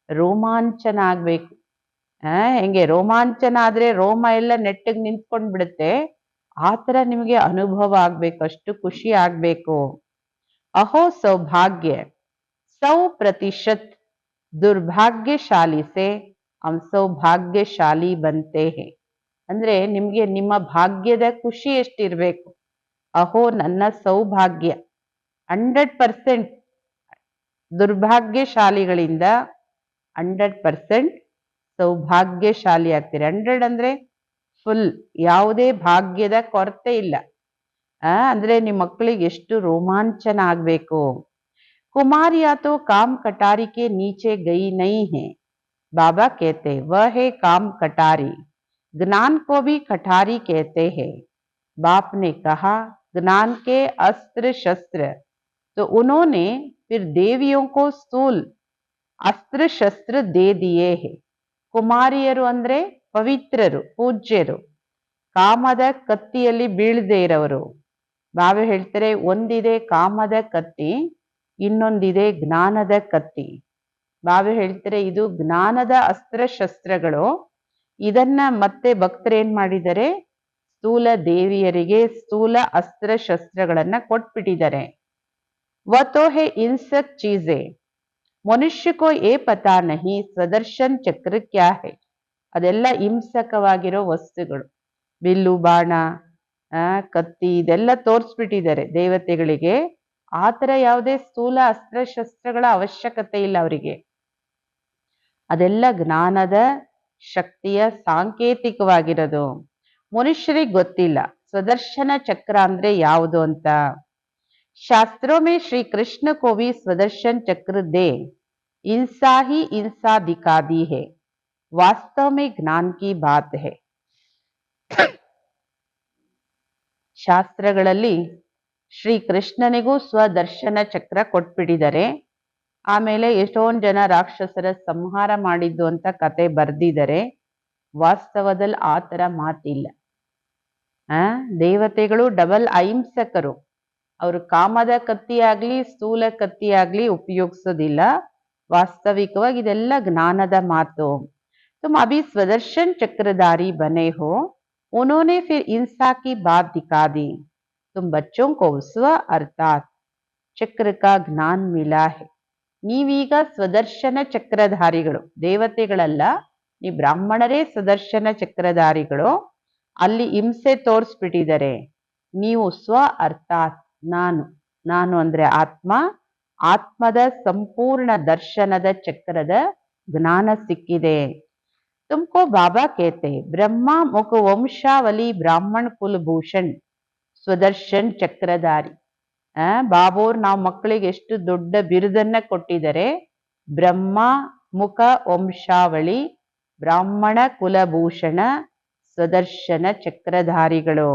A: ರೋಮಾಂಚನ ಆಗ್ಬೇಕು. ಹೆಂಗೆ ರೋಮಾಂಚನ ಆದ್ರೆ ರೋಮ ಎಲ್ಲ ನೆಟ್ಟಗೆ ನಿಂತ್ಕೊಂಡ್ ಬಿಡುತ್ತೆ, ಆ ತರ ನಿಮಗೆ ಅನುಭವ ಆಗ್ಬೇಕು, ಅಷ್ಟು ಖುಷಿ ಆಗ್ಬೇಕು. ಅಹೋ ಸೌಭಾಗ್ಯ 100% ದುರ್ಭಾಗ್ಯಶಾಲಿ ಸೆ ಹಮ್ ಸೌಭಾಗ್ಯಶಾಲಿ ಬಂತೆ ಹೇ. ಅಂದ್ರೆ ನಿಮ್ಗೆ ನಿಮ್ಮ ಭಾಗ್ಯದ ಖುಷಿ ಎಷ್ಟಿರ್ಬೇಕು. ಅಹೋ ನನ್ನ ಸೌಭಾಗ್ಯ 100% ದುರ್ಭಾಗ್ಯಶಾಲಿಗಳಿಂದ 100% ಸೌಭಾಗ್ಯಶಾಲಿ ಆಗ್ತೀರಿ. 100 ಅಂದ್ರೆ ಫುಲ್, ಯಾವುದೇ ಭಾಗ್ಯದ ಕೊರತೆ ಇಲ್ಲ. ಅಂದ್ರೆ ನಿಮ್ಮ ಮಕ್ಕಳಿಗೆ ಎಷ್ಟು ರೋಮಾಂಚನ ಆಗ್ಬೇಕು. कुमारिया तो काम कटारी के नीचे गई नहीं है, बाबा कहते वह है काम कटारी, ज्ञान को भी कटारी कहते हैं. बाप ने कहा ज्ञान के अस्त्र शस्त्र, तो उन्होंने फिर देवियों को स्थूल अस्त्र शस्त्र दे दिए हैं. ಕುಮಾರಿಯರು ಅಂದ್ರೆ ಪವಿತ್ರರು, ಪೂಜ್ಯರು, ಕಾಮದ ಕತ್ತಿಯಲ್ಲಿ ಬೀಳದೆ ಇರೋರು. ಬಾಬಾ ಹೇಳ್ತಾರೆ ಒಂದಿದೆ ಕಾಮದ ಕತ್ತಿ, ಇನ್ನೊಂದಿದೆ ಜ್ಞಾನದ ಕತ್ತಿ. ಬಾಬಾ ಹೇಳ್ತಾರೆ ಇದು ಜ್ಞಾನದ ಅಸ್ತ್ರಶಸ್ತ್ರಗಳು. ಇದನ್ನ ಮತ್ತೆ ಭಕ್ತರು ಏನ್ ಮಾಡಿದ್ದಾರೆ, ಸ್ಥೂಲ ದೇವಿಯರಿಗೆ ಸ್ಥೂಲ ಅಸ್ತ್ರಶಸ್ತ್ರಗಳನ್ನ ಕೊಟ್ಬಿಟ್ಟಿದ್ದಾರೆ. ವತೋ ಹೇ ಇನ್ ಸಬ್ ಚೀಜೆ ಮನುಷ್ಯ ಕೋ ಏ ಪತಾ ನಹಿ ಸ್ವದರ್ಶನ್ ಚಕ್ರ ಕ್ಯಾ ಹೇ. ಅದೆಲ್ಲ ಹಿಂಸಕವಾಗಿರೋ ವಸ್ತುಗಳು, ಬಿಲ್ಲು ಬಾಣ ಕತ್ತಿ ಇದೆಲ್ಲ ತೋರಿಸ್ಬಿಟ್ಟಿದ್ದಾರೆ ದೇವತೆಗಳಿಗೆ. ಆ ಥರ ಯಾವುದೇ ಸ್ಥೂಲ ಅಸ್ತ್ರಶಸ್ತ್ರಗಳ ಅವಶ್ಯಕತೆ ಇಲ್ಲ ಅವರಿಗೆ. ಅದೆಲ್ಲ ಜ್ಞಾನದ ಶಕ್ತಿಯ ಸಾಂಕೇತಿಕವಾಗಿರೋದು. ಮನುಷ್ಯರಿಗೆ ಗೊತ್ತಿಲ್ಲ ಸ್ವದರ್ಶನ ಚಕ್ರ ಅಂದ್ರೆ ಯಾವುದು ಅಂತ. ಶಾಸ್ತ್ರೋ ಮೇ ಶ್ರೀ ಕೃಷ್ಣ ಕೋ ಭಿ ಸ್ವದರ್ಶನ್ ಚಕ್ರ ದೇ ಇನ್ಸಾ ಹಿ ಇನ್ಸಾ ದಿಖಾ ದಿ ಹೇ, ವಾಸ್ತವ ಮೇ ಜ್ಞಾನ ಕಿ ಬಾತ್ ಹೇ. ಶಾಸ್ತ್ರಗಳಲ್ಲಿ ಶ್ರೀ ಕೃಷ್ಣನಿಗೂ ಸ್ವದರ್ಶನ ಚಕ್ರ ಕೊಟ್ಬಿಟ್ಟಿದ್ದಾರೆ. ಆಮೇಲೆ ಎಷ್ಟೊಂದು ಜನ ರಾಕ್ಷಸರ ಸಂಹಾರ ಮಾಡಿದ್ದು ಅಂತ ಕತೆ ಬರ್ದಿದ್ದಾರೆ. ವಾಸ್ತವದಲ್ಲಿ ಆ ಥರ ಮಾತಿಲ್ಲ. ದೇವತೆಗಳು ಡಬಲ್ ಅಹಿಂಸಕರು. ಅವರು ಕಾಮದ ಕತ್ತಿ ಆಗ್ಲಿ ಸ್ಥೂಲ ಕತ್ತಿ ಆಗ್ಲಿ ಉಪಯೋಗಿಸೋದಿಲ್ಲ. ವಾಸ್ತವಿಕವಾಗಿ ಇದೆಲ್ಲ ಜ್ಞಾನದ ಮಾತು. ತುಮ್ ಅಭಿ ಸ್ವದರ್ಶನ್ ಚಕ್ರಧಾರಿ ಬನೆ ಹೋ, ಉನ್ಹೋನೆ ಫಿರ್ ಇನ್ಸಾ ಕಿ ಬಾತ್ ದಿಖಾ ದಿ, ತುಮ್ ಬಚ್ಚೋं को स्व अर्थात ಚಕ್ರ ಕಾ ಜ್ಞಾನ ಮಿಲಾ ಹೈ. ನೀವೀಗ ಸ್ವದರ್ಶನ ಚಕ್ರಧಾರಿಗಳು, ದೇವತೆಗಳಲ್ಲ, ನೀವು ಬ್ರಾಹ್ಮಣರೇ ಸ್ವದರ್ಶನ ಚಕ್ರಧಾರಿಗಳು. ಅಲ್ಲಿ ಹಿಂಸೆ ತೋರಿಸ್ಬಿಟ್ಟಿದ್ದಾರೆ. ನೀವು ಸ್ವ ಅರ್ಥಾತ್ ನಾನು, ನಾನು ಅಂದ್ರೆ ಆತ್ಮ, ಆತ್ಮದ ಸಂಪೂರ್ಣ ದರ್ಶನದ ಚಕ್ರದ ಜ್ಞಾನ ಸಿಕ್ಕಿದೆ. ತುಮಕೋ ಬಾಬಾ ಕೇತೆ ಬ್ರಹ್ಮ ಮುಖ ವಂಶಾವಲಿ ಬ್ರಾಹ್ಮಣ ಕುಲಭೂಷಣ್ ಸ್ವದರ್ಶನ್ ಚಕ್ರಧಾರಿ. ಬಾಬೋರ್ ನಾವು ಮಕ್ಕಳಿಗೆ ಎಷ್ಟು ದೊಡ್ಡ ಬಿರುದನ್ನ ಕೊಟ್ಟಿದ್ದಾರೆ. ಬ್ರಹ್ಮ ಮುಖ ವಂಶಾವಳಿ ಬ್ರಾಹ್ಮಣ ಕುಲಭೂಷಣ ಸ್ವದರ್ಶನ ಚಕ್ರಧಾರಿಗಳು.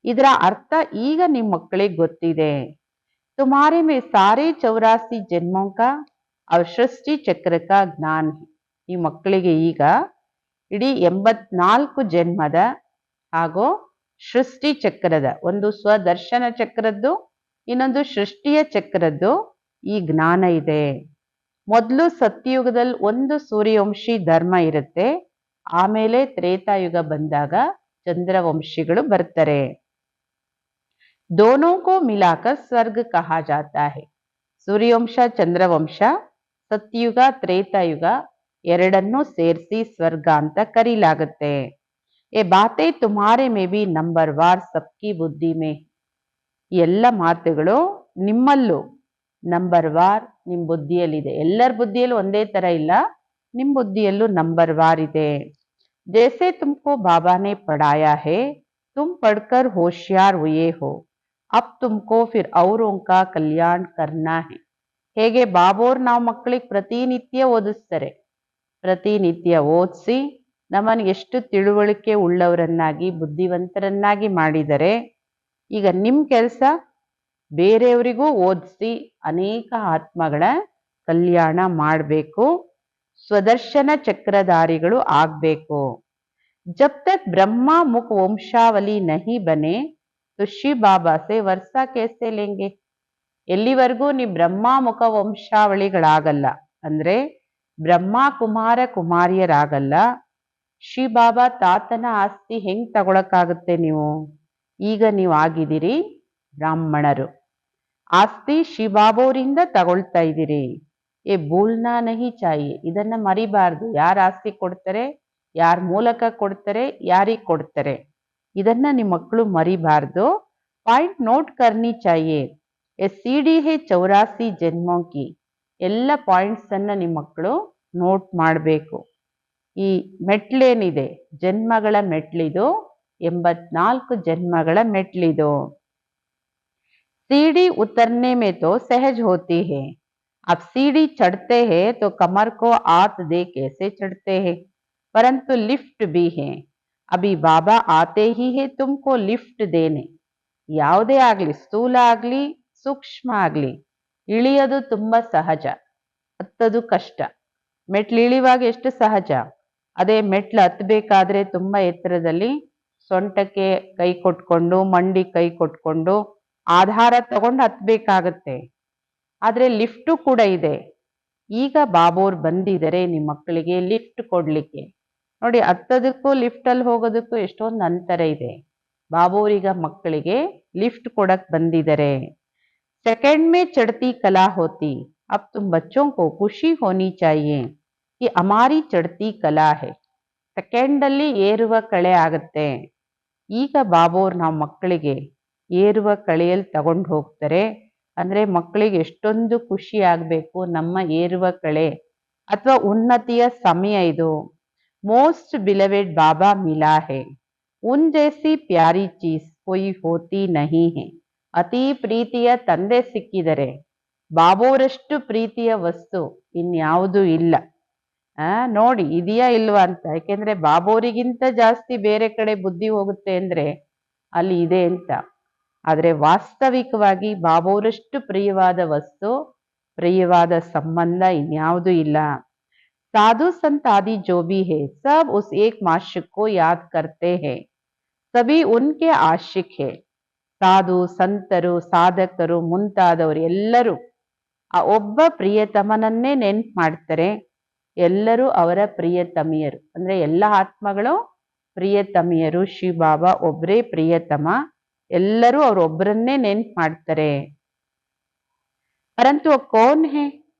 A: ಇದರ ಅರ್ಥ ಈಗ ನಿಮ್ಮ ಮಕ್ಕಳಿಗೆ ಗೊತ್ತಿದೆ. ತುಮಾರೆ ಮೇ ಸಾರೆ 84 ಜನ್ಮೋं का और ಸೃಷ್ಟಿ ಚಕ್ರ का ಜ್ಞಾನ. ಈ ಮಕ್ಕಳಿಗೆ ಈಗ ಇಡೀ 84 ಜನ್ಮದ ಹಾಗೂ ಸೃಷ್ಟಿ ಚಕ್ರದ, ಒಂದು ಸ್ವದರ್ಶನ ಚಕ್ರದ್ದು ಇನ್ನೊಂದು ಸೃಷ್ಟಿಯ ಚಕ್ರದ್ದು ಈ ಜ್ಞಾನ ಇದೆ. ಮೊದಲು ಸತ್ಯಯುಗದಲ್ಲಿ ಒಂದು ಸೂರ್ಯವಂಶಿ ಧರ್ಮ ಇರುತ್ತೆ. ಆಮೇಲೆ ತ್ರೇತಾಯುಗ ಬಂದಾಗ ಚಂದ್ರವಂಶಿಗಳು ಬರ್ತಾರೆ. दोनों को मिलाकर स्वर्ग कहा जाता है. ಸೂರ್ಯವಂಶ ಚಂದ್ರವಂಶ, ಸತ್ಯುಗ ತ್ರೇತಾಯುಗ ಎರಡನ್ನೂ ಸೇರಿಸಿ ಸ್ವರ್ಗ ಅಂತ ಕರೀಲಾಗುತ್ತೆ. ये बातें तुम्हारे में भी नंबरवार सबकी बुद्धि में. ಎಲ್ಲ ಮಾತುಗಳು ನಿಮ್ಮಲ್ಲೂ ನಂಬರ್ವಾರ್ ನಿಮ್ಮ ಬುದ್ಧಿಯಲ್ಲಿದೆ. ಎಲ್ಲರ ಬುದ್ಧಿಯಲ್ಲೂ ಒಂದೇ ತರ ಇಲ್ಲ, ನಿಮ್ಮ ಬುದ್ಧಿಯಲ್ಲೂ ನಂಬರ್ವಾರ್ ಇದೆ. जैसे तुमको बाबा ने पढ़ाया है, तुम पढ़कर होशियार हुए हो, अब तुमको फिर औरों का कल्याण करना है. ಹೇಗೆ ಬಾಬೋರ್ ನಾವು ಮಕ್ಕಳಿಗೆ ಪ್ರತಿನಿತ್ಯ ಓದಿಸ್ತಾರೆ. ಪ್ರತಿನಿತ್ಯ ಓದಿಸಿ ನಮ್ಮನ್ನು ಎಷ್ಟು ತಿಳುವಳಿಕೆ ಉಳ್ಳವರನ್ನಾಗಿ ಬುದ್ಧಿವಂತರನ್ನಾಗಿ ಮಾಡಿದರೆ. ಈಗ ನಿಮ್ಮ ಕೆಲಸ ಬೇರೆಯವರಿಗೂ ಓದಿಸಿ ಅನೇಕ ಆತ್ಮಗಳ ಕಲ್ಯಾಣ ಮಾಡಬೇಕು, ಸ್ವದರ್ಶನ ಚಕ್ರಧಾರಿಗಳು ಆಗಬೇಕು. जब तक ब्रह्मा मुख वंशावली नहीं बने तो शिव बाबा से वर्षा कैसे लेंगे. ಎಲ್ಲಿವರೆಗೂ ನೀವು ಬ್ರಹ್ಮ ಮುಖ ವಂಶಾವಳಿಗಳಾಗಲ್ಲ, ಅಂದ್ರೆ ಬ್ರಹ್ಮ ಕುಮಾರ ಕುಮಾರಿಯರಾಗಲ್ಲ, ಶ್ರೀ ಬಾಬಾ ತಾತನ ಆಸ್ತಿ ಹೆಂಗ್ ತಗೊಳಕ್ಕಾಗುತ್ತೆ ನೀವು? ಈಗ ನೀವು ಆಗಿದ್ದೀರಿ ಬ್ರಾಹ್ಮಣರು, ಆಸ್ತಿ ಶ್ರೀ ಬಾಬೋರಿಂದ ತಗೊಳ್ತಾ ಇದ್ದೀರಿ. ಏ ಭೂಲ್ನಾ ನಹಿ ಚಾಹಿಯೆ, ಇದನ್ನ ಮರಿಬಾರ್ದು. ಯಾರು ಆಸ್ತಿ ಕೊಡ್ತಾರೆ, ಯಾರ ಮೂಲಕ ಕೊಡ್ತಾರೆ, ಯಾರಿಗೆ ಕೊಡ್ತಾರೆ, ಇದನ್ನ ನಿಮ್ಮ ಮಕ್ಕಳು ಮರಿಬಾರ್ದು. ಪಾಯಿಂಟ್ ನೋಟ್ ಕರ್ನಿ ಚಾಹಿಯೆ. ಎ ಸಿಡಿ ಹೇ 84 ಜನ್ಮೋ ಕಿ. ಎಲ್ಲ ಪಾಯಿಂಟ್ಸ್ ಅನ್ನ ನಿಮ್ಮ ಮಕ್ಕಳು ನೋಟ್ ಮಾಡಬೇಕು. ಈ ಮೆಟ್ಲೇನಿದೆ, ಜನ್ಮಗಳ ಮೆಟ್ಲಿದು, 84 ಜನ್ಮಗಳ ಮೆಟ್ಲಿದು. सीढ़ी उतरने में तो सहज होती है, अब सीढ़ी चढ़ते हैं तो कमर को हाथ दे कैसे चढ़ते हैं, परंतु लिफ्ट भी है, अभी बाबा आते ही है तुमको लिफ्ट देने. ಯಾವುದೇ ಆಗಲಿ, ಸ್ಥೂಲ ಆಗಲಿ ಸೂಕ್ಷ್ಮ ಆಗಲಿ, ಇಳಿಯೋದು ತುಂಬ ಸಹಜ, ಹತ್ತೋದು ಕಷ್ಟ. ಮೆಟ್ಲು ಇಳಿಯುವಾಗ ಎಷ್ಟು ಸಹಜ, ಅದೇ ಮೆಟ್ಲು ಹತ್ತಬೇಕಾದ್ರೆ ತುಂಬ ಎತ್ತರದಲ್ಲಿ ಸೊಂಟಕ್ಕೆ ಕೈ ಕೊಟ್ಕೊಂಡು, ಮಂಡಿ ಕೈ ಕೊಟ್ಕೊಂಡು ಆಧಾರ ತಗೊಂಡು ಹತ್ಬೇಕಾಗತ್ತೆ. ಆದ್ರೆ ಲಿಫ್ಟು ಕೂಡ ಇದೆ. ಈಗ ಬಾಬೋರ್ ಬಂದಿದ್ದಾರೆ ನಿಮ್ಮ ಮಕ್ಕಳಿಗೆ ಲಿಫ್ಟ್ ಕೊಡ್ಲಿಕ್ಕೆ. ನೋಡಿ, ಹತ್ತೋದಕ್ಕೂ ಲಿಫ್ಟಲ್ಲಿ ಹೋಗೋದಕ್ಕೂ ಎಷ್ಟೊಂದು ಅಂತರ ಇದೆ. ಬಾಬೋರೀಗ ಮಕ್ಕಳಿಗೆ ಲಿಫ್ಟ್ ಕೊಡಕ್ ಬಂದಿದ್ದಾರೆ. सेकंड में चढ़ती कला होती, अब तुम बच्चों को खुशी होनी चाहिए कि हमारी चढ़ती कला है. ಸೆಕೆಂಡ್ ಅಲ್ಲಿ ಏರುವ ಕಳೆ ಆಗತ್ತೆ. ಈಗ ಬಾಬೋರ್ ನಾವು ಮಕ್ಕಳಿಗೆ ಏರುವ ಕಳೆಯಲ್ಲಿ ತಗೊಂಡು ಹೋಗ್ತಾರೆ. ಅಂದ್ರೆ ಮಕ್ಕಳಿಗೆ ಎಷ್ಟೊಂದು ಖುಷಿ ಆಗ್ಬೇಕು, ನಮ್ಮ ಏರುವ ಕಳೆ ಅಥವಾ ಉನ್ನತಿಯ ಸಮಯ ಇದು. ಮೋಸ್ಟ್ ಬಿಲವೆಡ್ ಬಾಬಾ ಮಿಲಾ ಹೇ, ಉನ್ ಜೈಸಿ ಪ್ಯಾರಿ ಚೀಸ್ ಕೊಯ್ ಹೋತಿ ನಹಿ ಹೇ. ಅತಿ ಪ್ರೀತಿಯ ತಂದೆ ಸಿಕ್ಕಿದರೆ, ಬಾಬೋರಷ್ಟು ಪ್ರೀತಿಯ ವಸ್ತು ಇನ್ಯಾವುದೂ ಇಲ್ಲ. ನೋಡಿ ಇದೆಯಾ ಇಲ್ವಾ ಅಂತ. ಯಾಕೆಂದ್ರೆ ಬಾಬೋರಿಗಿಂತ ಜಾಸ್ತಿ ಬೇರೆ ಕಡೆ ಬುದ್ಧಿ ಹೋಗುತ್ತೆ ಅಂದ್ರೆ ಅಲ್ಲಿ ಇದೆ ಅಂತ. ಆದ್ರೆ ವಾಸ್ತವಿಕವಾಗಿ ಬಾಬೋರಷ್ಟು ಪ್ರಿಯವಾದ ವಸ್ತು, ಪ್ರಿಯವಾದ ಸಂಬಂಧ ಇನ್ಯಾವುದೂ ಇಲ್ಲ. ಸಾಧು ಸಂತ ಆದಿ ಜೋ ಭಿ ಹೇ ಸಬ್ ಉಸ್ ಏಕ್ ಮಾಶಿಕ್ ಕೋ ಯಾದ್ ಕರ್ತೆ ಹೇ, ಸಭಿ ಉನ್ಕೆ ಆಶಿಕ್ ಹೇ. ಸಾಧು ಸಂತರು, ಸಾಧಕರು ಮುಂತಾದವರು ಎಲ್ಲರೂ ಆ ಒಬ್ಬ ಪ್ರಿಯತಮನನ್ನೇ ನೆನ್ಪು ಮಾಡ್ತಾರೆ. ಎಲ್ಲರೂ ಅವರ ಪ್ರಿಯತಮಿಯರು. ಅಂದ್ರೆ ಎಲ್ಲ ಆತ್ಮಗಳು ಪ್ರಿಯತಮಿಯರು. ಶ್ರೀ ಬಾಬಾ ಒಬ್ಬರೇ ಪ್ರಿಯತಮ. ಎಲ್ಲರೂ ಅವರೊಬ್ಬರನ್ನೇ ನೆನ್ಪು ಮಾಡ್ತಾರೆ. ಪರಂತು ಕೌನ್ ಹೇ,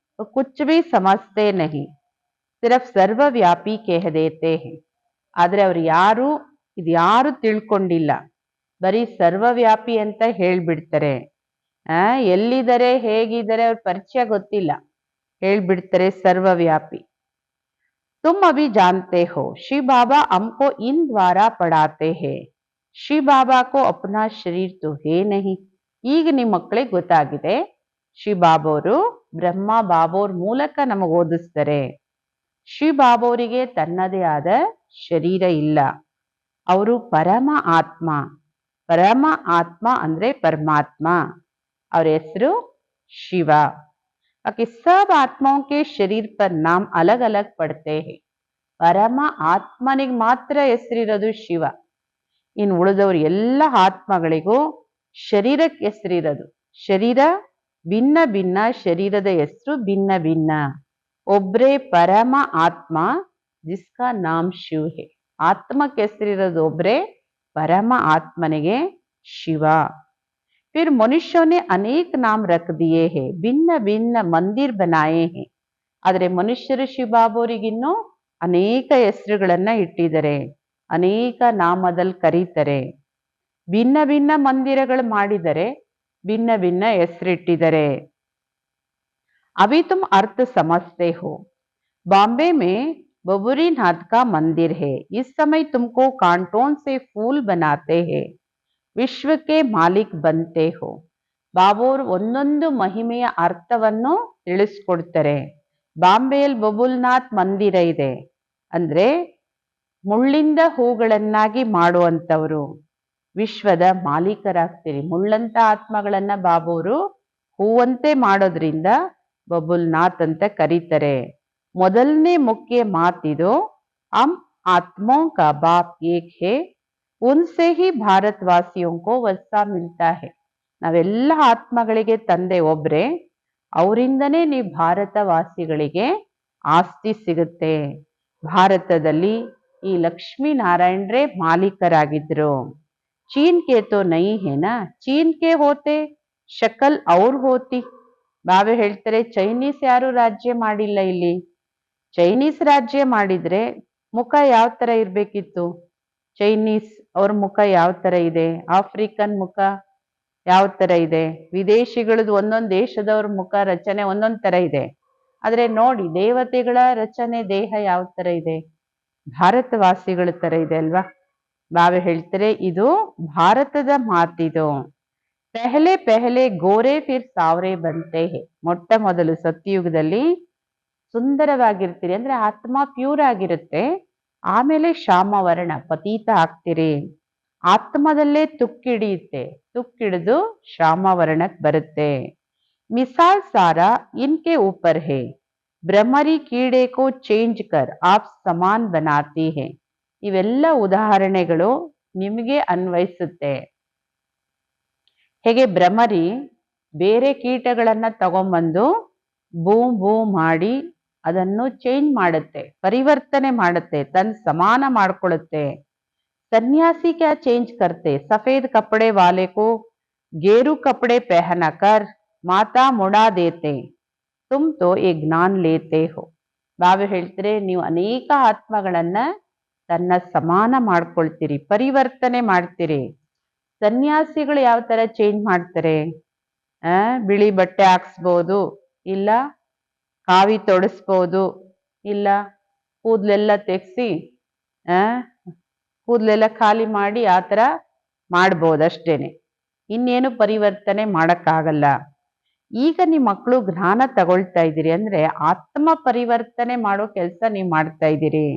A: ಕುಚ್ ಭಿ ಸಮಜ್ತೆ ನಹಿ, ಸಿರ್ಫ್ ಸರ್ವವ್ಯಾಪಿ ಕಹ ದೇತೆ ಹೇ. ಆದ್ರೆ ಅವ್ರು ಯಾರು ಇದ್ಯಾರು ತಿಳ್ಕೊಂಡಿಲ್ಲ, ಬರೀ ಸರ್ವವ್ಯಾಪಿ ಅಂತ ಹೇಳ್ಬಿಡ್ತಾರೆ. ಎಲ್ಲಿದ್ದಾರೆ, ಹೇಗಿದ್ದಾರೆ, ಅವ್ರ ಪರಿಚಯ ಗೊತ್ತಿಲ್ಲ, ಹೇಳ್ಬಿಡ್ತಾರೆ ಸರ್ವವ್ಯಾಪಿ. तुम अभी जानते हो श्री बाबा हमको इन द्वारा पढ़ाते हैं, श्री बाबा को अपना शरीर तो है नहीं. ಈಗ ನಿಮ್ಮ ಮಕ್ಕಳಿಗೆ ಗೊತ್ತಾಗಿದೆ, ಶ್ರೀ ಬಾಬೋರು ಬ್ರಹ್ಮ ಬಾಬೋರ್ ಮೂಲಕ ನಮಗೆ ಓದಿಸ್ತಾರೆ. ಶ್ರೀ ಬಾಬೋರಿಗೆ ತನ್ನದೇ ಆದ ಶರೀರ ಇಲ್ಲ. ಅವರು ಪರಮ ಆತ್ಮ. ಪರಮ ಆತ್ಮ ಅಂದ್ರೆ ಪರಮಾತ್ಮ. ಅವ್ರ ಹೆಸರು ಶಿವ. बाकी सब आत्माओं के शरीर पर नाम अलग अलग पड़ते हैं. ಪರಮ ಆತ್ಮನಿಗೆ ಮಾತ್ರ ಹೆಸರಿರೋದು ಶಿವ. ಇನ್ನು ಉಳಿದವರು ಎಲ್ಲ ಆತ್ಮಗಳಿಗೂ ಶರೀರಕ್ಕೆ ಹೆಸರಿರೋದು. ಶರೀರ ಭಿನ್ನ ಭಿನ್ನ, ಶರೀರದ ಹೆಸರು ಭಿನ್ನ ಭಿನ್ನ. ಒಬ್ರೇ ಪರಮ ಆತ್ಮ, ಜಿಸ್ಕಾ ನಾಮ್ ಶಿವ ಹೇ. ಆತ್ಮಕ್ಕೆ ಹೆಸರಿರೋದು ಒಬ್ರೇ, ಪರಮ ಆತ್ಮನಿಗೆ ಶಿವ. फिर मनुष्यों ने अनेक नाम रख दिए हैं, भिन्न भिन्न मंदिर बनाए हैं. ಆದರೆ ಮನುಷ್ಯರು ಶ್ರೀ ಬಾಬೋರಿಗಿನ್ನೂ ಅನೇಕ ಹೆಸರುಗಳನ್ನ ಇಟ್ಟಿದ್ದಾರೆ, ಅನೇಕ ನಾಮದಲ್ಲಿ ಕರೀತಾರೆ. ಭಿನ್ನ ಭಿನ್ನ ಮಂದಿರಗಳು ಮಾಡಿದರೆ, ಭಿನ್ನ ಭಿನ್ನ ಹೆಸರಿಟ್ಟಿದ್ದಾರೆ. अभी तुम अर्थ समझते हो. बॉम्बे में बबुरीनाथ का मंदिर है. इस समय तुमको कांटों से फूल बनाते हैं, ವಿಶ್ವಕ್ಕೆ ಮಾಲಿಕ್ ಬಂತೆ ಹೋ. ಬಾಬೋರ್ ಒಂದೊಂದು ಮಹಿಮೆಯ ಅರ್ಥವನ್ನು ತಿಳಿಸ್ಕೊಡ್ತಾರೆ. ಬಾಂಬೆಯಲ್ಲಿ ಬಬುಲ್ನಾಥ್ ಮಂದಿರ ಇದೆ ಅಂದ್ರೆ ಮುಳ್ಳಿಂದ ಹೂಗಳನ್ನಾಗಿ ಮಾಡುವಂಥವ್ರು ವಿಶ್ವದ ಮಾಲೀಕರಾಗ್ತೀರಿ. ಮುಳ್ಳಂತ ಆತ್ಮಗಳನ್ನ ಬಾಬೋರು ಹೂವಂತೆ ಮಾಡೋದ್ರಿಂದ ಬಬುಲ್ನಾಥ್ ಅಂತ ಕರೀತಾರೆ. ಮೊದಲನೇ ಮುಖ್ಯ ಮಾತಿದು, ಹಮ್ ಆತ್ಮೋ ಕಾ ಬಾಪ್ ಏಕ್ ಹೇ, ಉನ್ಸೆ ಹಿ ಭಾರತವಾಸಿಯೋಂ ಕೋ ವರ್ಸಾ ಮಿಲ್ತಾ ಹೇ. ನಾವೆಲ್ಲ ಆತ್ಮಗಳಿಗೆ ತಂದೆ ಒಬ್ರೆ, ಅವರಿಂದನೇ ನೀವು ಭಾರತವಾಸಿಗಳಿಗೆ ಆಸ್ತಿ ಸಿಗುತ್ತೆ. ಭಾರತದಲ್ಲಿ ಈ ಲಕ್ಷ್ಮೀ ನಾರಾಯಣರೇ ಮಾಲೀಕರಾಗಿದ್ರು. चीन के तो नहीं है ना, चीन के होते ಶಕಲ್ ಅವ್ರು ಹೋತಿ. ಬಾವೆ ಹೇಳ್ತಾರೆ ಚೈನೀಸ್ ಯಾರು ರಾಜ್ಯ ಮಾಡಿಲ್ಲ ಇಲ್ಲಿ. ಚೈನೀಸ್ ರಾಜ್ಯ ಮಾಡಿದ್ರೆ ಮುಖ ಯಾವ ತರ ಇರ್ಬೇಕಿತ್ತು? ಚೈನೀಸ್ ಅವ್ರ ಮುಖ ಯಾವ ತರ ಇದೆ? ಆಫ್ರಿಕನ್ ಮುಖ ಯಾವ ತರ ಇದೆ? ವಿದೇಶಿಗಳದ್ದು ಒಂದೊಂದು ದೇಶದವ್ರ ಮುಖ ರಚನೆ ಒಂದೊಂದ್ ತರ ಇದೆ. ಆದ್ರೆ ನೋಡಿ ದೇವತೆಗಳ ರಚನೆ ದೇಹ ಯಾವ ತರ ಇದೆ? ಭಾರತವಾಸಿಗಳ ತರ ಇದೆ ಅಲ್ವಾ? ಬಾವೆ ಹೇಳ್ತಾರೆ ಇದು ಭಾರತದ ಮಾತಿದು. ಪೆಹಲೆ ಪೆಹಲೆ ಗೋರೆ ಫಿರ್ ಸಾವ್ರೆ ಬಂತೆ ಹೇ. ಮೊಟ್ಟ ಮೊದಲು ಸತ್ಯಯುಗದಲ್ಲಿ ಸುಂದರವಾಗಿರ್ತೀರಿ ಅಂದ್ರೆ ಆತ್ಮ ಪ್ಯೂರ್ ಆಗಿರುತ್ತೆ. ಆಮೇಲೆ ಶ್ಯಾಮವರ್ಣ ಪತೀತ ಆಗ್ತೀರಿ. ಆತ್ಮದಲ್ಲೇ ತುಕ್ಕಿಡಿಯುತ್ತೆ, ತುಕ್ಕಿಡಿದು ಶ್ಯಾಮವರ್ಣಕ್ ಬರುತ್ತೆ. ಮಿಸಾಲ್ ಸಾರಾ ಇನ್ಕೆ ಊಪರ್ ಹೇ, ಭ್ರಮರಿ ಕೀಡೆ ಕೋ ಚೇಂಜ್ ಕರ್ ಆಪ್ ಸಮಾನ್ ಬನಾತಿ ಹೇ. ಇವೆಲ್ಲ ಉದಾಹರಣೆಗಳು ನಿಮಗೆ ಅನ್ವಯಿಸುತ್ತೆ. ಹೇಗೆ ಭ್ರಮರಿ ಬೇರೆ ಕೀಟಗಳನ್ನ ತಗೊಂಬಂದು ಬೂಮ್ ಬೂಮ್ ಮಾಡಿ ಅದನ್ನು ಚೇಂಜ್ ಮಾಡುತ್ತೆ, ಪರಿವರ್ತನೆ ಮಾಡುತ್ತೆ, ತನ್ನ ಸಮಾನ ಮಾಡ್ಕೊಳ್ಳುತ್ತೆ. सन्यासी क्या चेंज करते? सफेद कपड़े वाले को गेरू कपड़े पहनाकर माता मुड़ा देते, तुम तो ये ज्ञान लेते हो. ಬಾವೆ ಹೇಳ್ತಾರೆ ನೀವು ಅನೇಕ ಆತ್ಮಗಳನ್ನ ತನ್ನ ಸಮಾನ ಮಾಡ್ಕೊಳ್ತೀರಿ, ಪರಿವರ್ತನೆ ಮಾಡ್ತೀರಿ. ಸನ್ಯಾಸಿಗಳು ಯಾವ ತರ ಚೇಂಜ್ ಮಾಡ್ತಾರೆ? ಬಿಳಿ ಬಟ್ಟೆ ಹಾಕ್ಸ್ಬೋದು, ಇಲ್ಲ ಕಾವಿ ತೊಡಸ್ಬೋದು, ಇಲ್ಲ ಕೂದ್ಲೆಲ್ಲ ತೆಗ್ಸಿ ಕೂದಲೆಲ್ಲ ಖಾಲಿ ಮಾಡಿ ಆ ಥರ ಮಾಡ್ಬೋದು ಅಷ್ಟೇನೆ. ಇನ್ನೇನು ಪರಿವರ್ತನೆ ಮಾಡೋಕ್ಕಾಗಲ್ಲ. ಈಗ ನಿಮ್ಮ ಮಕ್ಕಳು ಜ್ಞಾನ ತಗೊಳ್ತಾ ಇದ್ದೀರಿ ಅಂದ್ರೆ ಆತ್ಮ ಪರಿವರ್ತನೆ ಮಾಡೋ ಕೆಲಸ ನೀವು ಮಾಡ್ತಾ ಇದ್ದೀರಿ.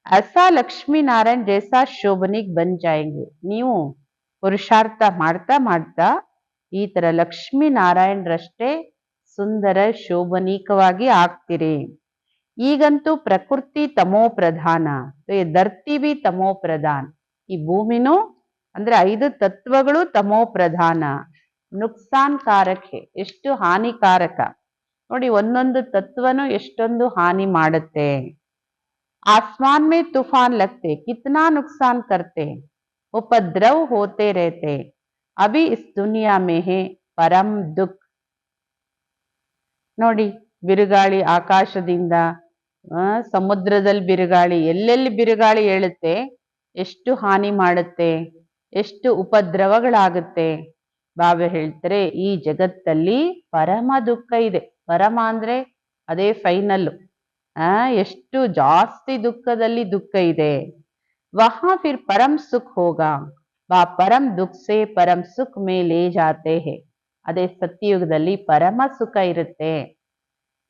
A: ಅಸಾ ಲಕ್ಷ್ಮೀ ನಾರಾಯಣ್ ಜೈಸಾ ಶೋಭನಿಗ್ ಬನ್ ಜಾಯಂಗೆ. ನೀವು ಪುರುಷಾರ್ಥ ಮಾಡ್ತಾ ಮಾಡ್ತಾ ಈ ತರ ಲಕ್ಷ್ಮೀ ನಾರಾಯಣರಷ್ಟೇ ಸುಂದರ ಶೋಭನೀಕವಾಗಿ ಆಗ್ತೀರಿ. ಈಗಂತೂ ಪ್ರಕೃತಿ ತಮೋ ಪ್ರಧಾನ, ಧರ್ತಿ ಬಿ ತಮೋ ಪ್ರಧಾನ. ಈ ಭೂಮಿನೂ ಅಂದ್ರೆ 5 ತತ್ವಗಳು ತಮೋ ಪ್ರಧಾನ. ನುಕ್ಸಾನ್ಕಾರಕ, ಎಷ್ಟು ಹಾನಿಕಾರಕ ನೋಡಿ. ಒಂದೊಂದು ತತ್ವನು ಎಷ್ಟೊಂದು ಹಾನಿ ಮಾಡುತ್ತೆ. आसमान में तूफान लगते कितना नुकसान करते, उपद्रव होते रहते, अभी इस दुनिया में है परम दुख. ನೋಡಿ ಬಿರುಗಾಳಿ ಆಕಾಶದಿಂದ, ಸಮುದ್ರದಲ್ಲಿ ಬಿರುಗಾಳಿ, ಎಲ್ಲೆಲ್ಲಿ ಬಿರುಗಾಳಿ ಏಳುತ್ತೆ, ಎಷ್ಟು ಹಾನಿ ಮಾಡುತ್ತೆ, ಎಷ್ಟು ಉಪದ್ರವಗಳಾಗುತ್ತೆ. ಬಾಬಾ ಹೇಳ್ತಾರೆ ಈ ಜಗತ್ತಲ್ಲಿ ಪರಮ ದುಃಖ ಇದೆ. ಪರಮ ಅಂದ್ರೆ ಅದೇ ಫೈನಲ್ಲು. ಎಷ್ಟು ಜಾಸ್ತಿ ದುಃಖದಲ್ಲಿ ದುಃಖ ಇದೆ. ವಹಾ ಫಿರ್ ಪರಂ ಸುಖ್ ಹೋಗಾ, ಬಾ ಪರಂ ದುಃಖ ಸೆ ಪರಂ ಸುಖ್ ಮೇ ಲೇ ಜಾತೆ ಹೇ. ಅದೇ ಸತ್ಯಯುಗದಲ್ಲಿ ಪರಮ ಸುಖ ಇರುತ್ತೆ.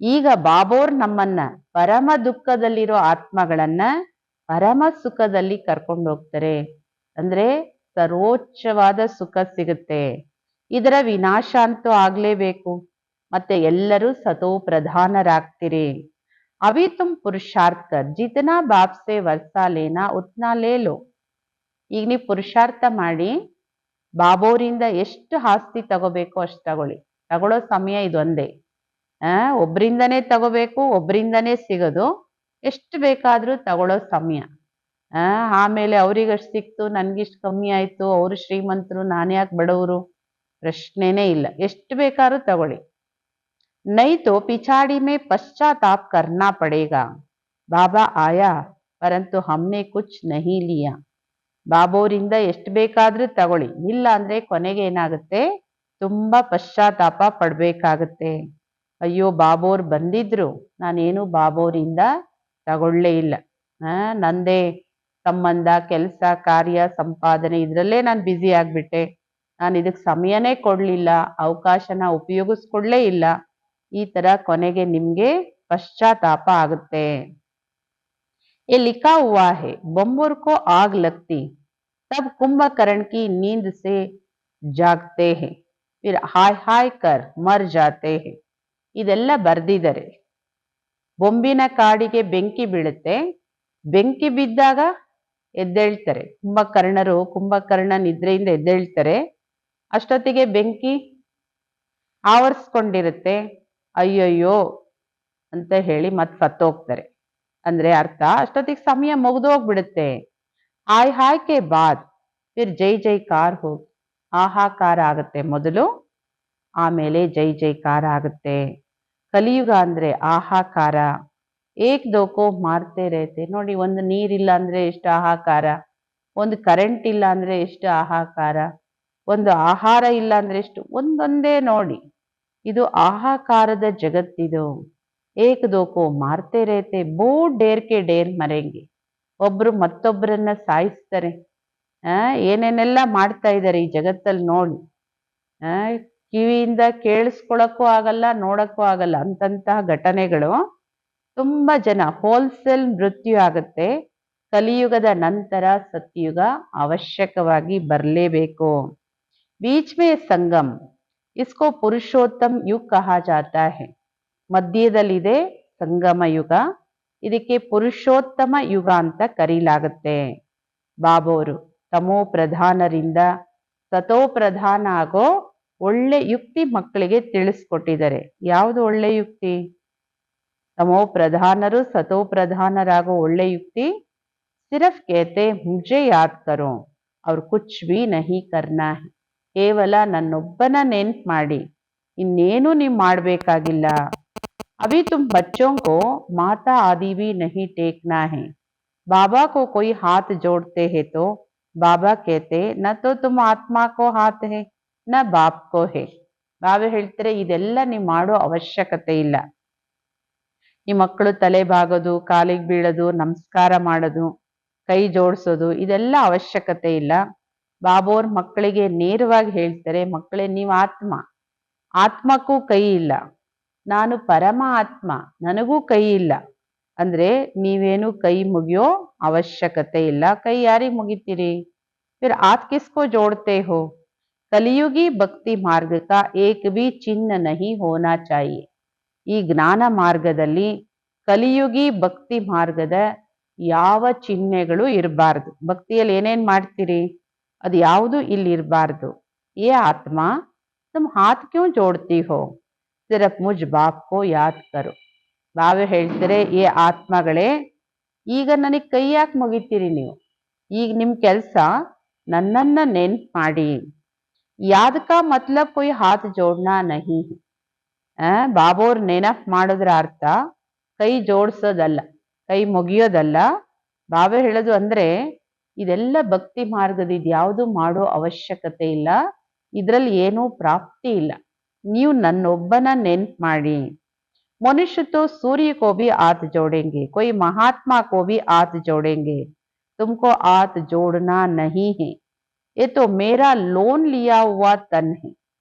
A: ಈಗ ಬಾಬೋರ್ ನಮ್ಮನ್ನ ಪರಮ ದುಃಖದಲ್ಲಿರೋ ಆತ್ಮಗಳನ್ನ ಪರಮ ಸುಖದಲ್ಲಿ ಕರ್ಕೊಂಡು ಹೋಗ್ತಾರೆ. ಅಂದ್ರೆ ಸರ್ವೋಚ್ಚವಾದ ಸುಖ ಸಿಗುತ್ತೆ. ಇದರ ವಿನಾಶ ಅಂತೂ ಆಗ್ಲೇಬೇಕು. ಮತ್ತೆ ಎಲ್ಲರೂ ಸತೋ ಪ್ರಧಾನರಾಗ್ತೀರಿ. ಅವಿ ತುಮ್ ಪುರುಷಾರ್ಥ ಕರ್, ಜಿತನಾ ಬಾಪ್ ಸೆ ವರ್ಸಾ ಲೇನಾ ಉತ್ನಾ ಲೇ ಲೋ. ಈಗ ನೀವು ಪುರುಷಾರ್ಥ ಮಾಡಿ ಬಾಬೋರಿಂದ ಎಷ್ಟು ಆಸ್ತಿ ತಗೋಬೇಕು ಅಷ್ಟು ತಗೊಳ್ಳಿ. ತಗೊಳ್ಳೋ ಸಮಯ ಇದೊಂದೇ. ಒಬ್ರಿಂದನೇ ತಗೋಬೇಕು, ಒಬ್ರಿಂದನೇ ಸಿಗೋದು. ಎಷ್ಟು ಬೇಕಾದ್ರೂ ತಗೊಳ್ಳೋ ಸಮಯ. ಆಮೇಲೆ ಅವ್ರಿಗಷ್ಟು ಸಿಕ್ತು, ನನ್ಗಿಷ್ಟು ಕಮ್ಮಿ ಆಯ್ತು, ಅವರು ಶ್ರೀಮಂತರು, ನಾನ್ಯಾಕೆ ಬಡವರು, ಪ್ರಶ್ನೆನೇ ಇಲ್ಲ. ಎಷ್ಟು ಬೇಕಾದ್ರೂ ತಗೊಳ್ಳಿ. नहीं तो पिछाड़ी में पश्चाताप करना पड़ेगा. बाबा आया परंतु हमने कुछ नहीं लिया. ಬಾಬೋರಿಂದ ಎಷ್ಟು ಬೇಕಾದ್ರೂ ತಗೊಳ್ಳಿ, ಇಲ್ಲ ಅಂದ್ರೆ ಕೊನೆಗೆ ಏನಾಗುತ್ತೆ, ತುಂಬಾ ಪಶ್ಚಾತ್ತಾಪ ಪಡ್ಬೇಕಾಗತ್ತೆ. ಅಯ್ಯೋ ಬಾಬೋರ್ ಬಂದಿದ್ರು, ನಾನೇನು ಬಾಬೋರಿಂದ ತಗೊಳ್ಳೇ ಇಲ್ಲ. ನಂದೇ ಸಂಬಂಧ, ಕೆಲಸ, ಕಾರ್ಯ, ಸಂಪಾದನೆ ಇದ್ರಲ್ಲೇ ನಾನು ಬ್ಯುಸಿ ಆಗ್ಬಿಟ್ಟೆ. ನಾನು ಇದಕ್ಕೆ ಸಮಯನೇ ಕೊಡ್ಲಿಲ್ಲ, ಅವಕಾಶನ ಉಪಯೋಗಿಸ್ಕೊಳ್ಳೇ ಇಲ್ಲ. ಈ ತರ ಕೊನೆಗೆ ನಿಮ್ಗೆ ಪಶ್ಚಾತ್ತಾಪ ಆಗುತ್ತೆ. ये लिखा हुआ है बम्बूर को आग लगती तब कुंभकर्ण की नींद से जागते हैं, फिर हाय हाय कर मर जाते हैं. ಇದೆಲ್ಲ ಬರ್ದಿದ್ದಾರೆ. ಬೊಂಬಿನ ಕಾಡಿಗೆ ಬೆಂಕಿ ಬೀಳುತ್ತೆ, ಬೆಂಕಿ ಬಿದ್ದಾಗ ಎದ್ದೇಳ್ತಾರೆ. ಕುಂಭಕರ್ಣ ನಿದ್ರೆಯಿಂದ ಎದ್ದೇಳ್ತಾರೆ. ಅಷ್ಟೊತ್ತಿಗೆ ಬೆಂಕಿ ಆವರಿಸ್ಕೊಂಡಿರುತ್ತೆ. ಅಯ್ಯಯ್ಯೋ ಅಂತ ಹೇಳಿ ಮತ್ತೆ ಸತ್ತೋಗ್ತಾರೆ. ಅಂದ್ರೆ ಅರ್ಥ ಅಷ್ಟೊತ್ತಿಗೆ ಸಮಯ ಮುಗಿದೋಗ್ಬಿಡುತ್ತೆ. ಹಾಯ್ ಹಾಯ್ ಕೆ ಬಾದ್ ಫಿರ್ ಜೈ ಜೈಕಾರ ಹೋಗಿ ಹಾಹಾಕಾರ ಆಗುತ್ತೆ ಮೊದಲು, ಆಮೇಲೆ ಜೈ ಜೈಕಾರ ಆಗುತ್ತೆ. ಕಲಿಯುಗ ಅಂದ್ರೆ ಹಾಹಾಕಾರ. ಏಕ್ ದೋಕೋ ಮಾರ್ತೆ ರೇತೆ. ನೋಡಿ, ಒಂದು ನೀರಿಲ್ಲ ಅಂದ್ರೆ ಎಷ್ಟು ಹಾಹಾಕಾರ, ಒಂದು ಕರೆಂಟ್ ಇಲ್ಲ ಅಂದ್ರೆ ಎಷ್ಟು ಹಾಹಾಕಾರ, ಒಂದು ಆಹಾರ ಇಲ್ಲ ಅಂದ್ರೆ ಎಷ್ಟು, ಒಂದೊಂದೇ ನೋಡಿ. ಇದು ಹಾಹಾಕಾರದ ಜಗತ್ತಿದು. ಏಕ್ ದೋಕೋ ಮಾರ್ತೆ ರೇತೆ ಬೋ ಡೇರ್ ಕೆ ಡೇರ್ ಮರೆಂಗೆ. ಒಬ್ರು ಮತ್ತೊಬ್ಬರನ್ನ ಸಾಯಿಸ್ತಾರೆ. ಏನೇನೆಲ್ಲ ಮಾಡ್ತಾ ಇದ್ದಾರೆ ಈ ಜಗತ್ತಲ್ಲಿ ನೋಡಿ. ಕಿವಿಯಿಂದ ಕೇಳಿಸ್ಕೊಳಕ್ಕೂ ಆಗಲ್ಲ, ನೋಡಕ್ಕೂ ಆಗಲ್ಲ ಅಂತಂತಹ ಘಟನೆಗಳು. ತುಂಬಾ ಜನ ಹೋಲ್ಸೇಲ್ ಮೃತ್ಯು ಆಗುತ್ತೆ. ಕಲಿಯುಗದ ನಂತರ ಸತ್ಯುಗ ಅವಶ್ಯಕವಾಗಿ ಬರಲೇಬೇಕು. बीच में संगम, इसको पुरुषोत्तम युग कहा जाता है. ಮಧ್ಯದಲ್ಲಿದೆ ಸಂಗಮ ಯುಗ, ಇದಕ್ಕೆ ಪುರುಷೋತ್ತಮ ಯುಗ ಅಂತ ಕರೀಲಾಗುತ್ತೆ. ಬಾಬೋರು ತಮೋ ಪ್ರಧಾನರಿಂದ ಸತೋ ಪ್ರಧಾನ ಆಗೋ ಒಳ್ಳೆ ಯುಕ್ತಿ ಮಕ್ಕಳಿಗೆ ತಿಳಿಸ್ಕೊಟ್ಟಿದ್ದಾರೆ. ಯಾವುದು ಒಳ್ಳೆ ಯುಕ್ತಿ? ತಮೋ ಪ್ರಧಾನರು ಸತೋ ಪ್ರಧಾನರಾಗೋ ಒಳ್ಳೆ ಯುಕ್ತಿ, ಸಿರ್ಫ್ ಕೇತೆ ಮುಜೆ ಯಾದ್ ಕರೋ ಅವ್ರು ಕುಚ್ ಭಿ ನಹಿ ಕರ್ನಾ ಹೈ. ಕೇವಲ ನನ್ನೊಬ್ಬನ ನೆನ್ಪು ಮಾಡಿ, ಇನ್ನೇನು ನೀವು ಮಾಡಬೇಕಾಗಿಲ್ಲ. ಅಭಿ ತುಮ್ ಬಚ್ಚೋं को माता आदि भी नहीं टेकना है. बाबा को कोई हाथ जोड़ते हैं तो बाबा कहते न तो तुम आत्मा को हाथ है न बाप को है. ಬಾಬಾ ಹೇಳ್ತಾರೆ, ಇದೆಲ್ಲ ನೀವು ಮಾಡೋ ಅವಶ್ಯಕತೆ ಇಲ್ಲ. ನಿಮ್ಮ ಮಕ್ಕಳು ತಲೆ ಬಾಗೋದು, ಕಾಲಿಗೆ ಬೀಳೋದು, ನಮಸ್ಕಾರ ಮಾಡೋದು, ಕೈ ಜೋಡಿಸೋದು, ಇದೆಲ್ಲ ಅವಶ್ಯಕತೆ ಇಲ್ಲ. ಬಾಬೋರ್ ಮಕ್ಕಳಿಗೆ ನೇರವಾಗಿ ಹೇಳ್ತಾರೆ, ಮಕ್ಕಳೇ ನೀವು ಆತ್ಮ, ಆತ್ಮಕ್ಕೂ ಕೈ ಇಲ್ಲ. ನಾನು ಪರಮ ಆತ್ಮ, ನನಗೂ ಕೈ ಇಲ್ಲ. ಅಂದ್ರೆ ನೀವೇನು ಕೈ ಮುಗಿಯೋ ಅವಶ್ಯಕತೆ ಇಲ್ಲ. ಕೈ ಯಾರಿಗೆ ಮುಗಿತೀರಿ? ಫಿರ್ ಆತ್ ಕಿಸ್ಕೋ ಜೋಡ್ತೆ ಹೋ. ಕಲಿಯುಗಿ ಭಕ್ತಿ ಮಾರ್ಗ ಕಾ ಏಕ್ ಭಿ ಚಿಹ್ನ ನಹಿ ಹೋನಾ ಚಾಹಿಯೆ. ಈ ಜ್ಞಾನ ಮಾರ್ಗದಲ್ಲಿ ಕಲಿಯುಗಿ ಭಕ್ತಿ ಮಾರ್ಗದ ಯಾವ ಚಿಹ್ನೆಗಳು ಇರಬಾರ್ದು. ಭಕ್ತಿಯಲ್ಲಿ ಏನೇನ್ ಮಾಡ್ತೀರಿ ಅದು ಯಾವುದು ಇಲ್ಲಿ ಇರಬಾರ್ದು. ಏ ಆತ್ಮ ತುಮ್ ಹಾತ್ ಕ್ಯೂ ಜೋಡ್ತಿ ಹೋ, ಸಿರಫ್ ಮುಜ್ ಬಾಪ್ ಕೋ ಯಾದ್ ಕರೋ. ಬಾಬಾ ಹೇಳ್ತಾರೆ, ಏ ಆತ್ಮಗಳೇ, ಈಗ ನನಗೆ ಕೈ ಯಾಕೆ ಮುಗಿತೀರಿ ನೀವು? ಈಗ ನಿಮ್ ಕೆಲಸ ನನ್ನನ್ನ ನೆನ್ಪು ಮಾಡಿ. ಯಾದ್ ಕಾ ಮತ್ಲಬ್ ಕೊಯ್ ಹಾತ್ ಜೋಡ್ನಾ ನಹಿ. ಬಾಬೋರ್ ನೆನಪು ಮಾಡೋದ್ರ ಅರ್ಥ ಕೈ ಜೋಡಿಸೋದಲ್ಲ, ಕೈ ಮುಗಿಯೋದಲ್ಲ. ಬಾಬಾ ಹೇಳೋದು ಅಂದ್ರೆ ಇದೆಲ್ಲ ಭಕ್ತಿ ಮಾರ್ಗದ ಇದ್ಯಾವುದು ಮಾಡೋ ಅವಶ್ಯಕತೆ ಇಲ್ಲ, ಇದರಲ್ಲಿ ಏನೂ ಪ್ರಾಪ್ತಿ ಇಲ್ಲ. ನೀವು ನನ್ನೊಬ್ಬನ ನೆನ್ಪು ಮಾಡಿ. ಮನುಷ್ಯ ತೋ ಸೂರ್ಯ ಕೋ ಭಿ ಆತ್ ಜೋಡೆಂಗೆ, ಕೊಯ್ ಮಹಾತ್ಮ ಕೋ ಭಿ ಆತ್ ಜೋಡೆಂಗೆ, ತುಮಕೋ ಆತ್ ಜೋಡನಾ ನಹಿ ಹೈ. ಯೇ ತೋ ಮೇರಾ ಲೋನ್ ಲಿಯಾ ಹುವಾ ತನ್ ಹೈ.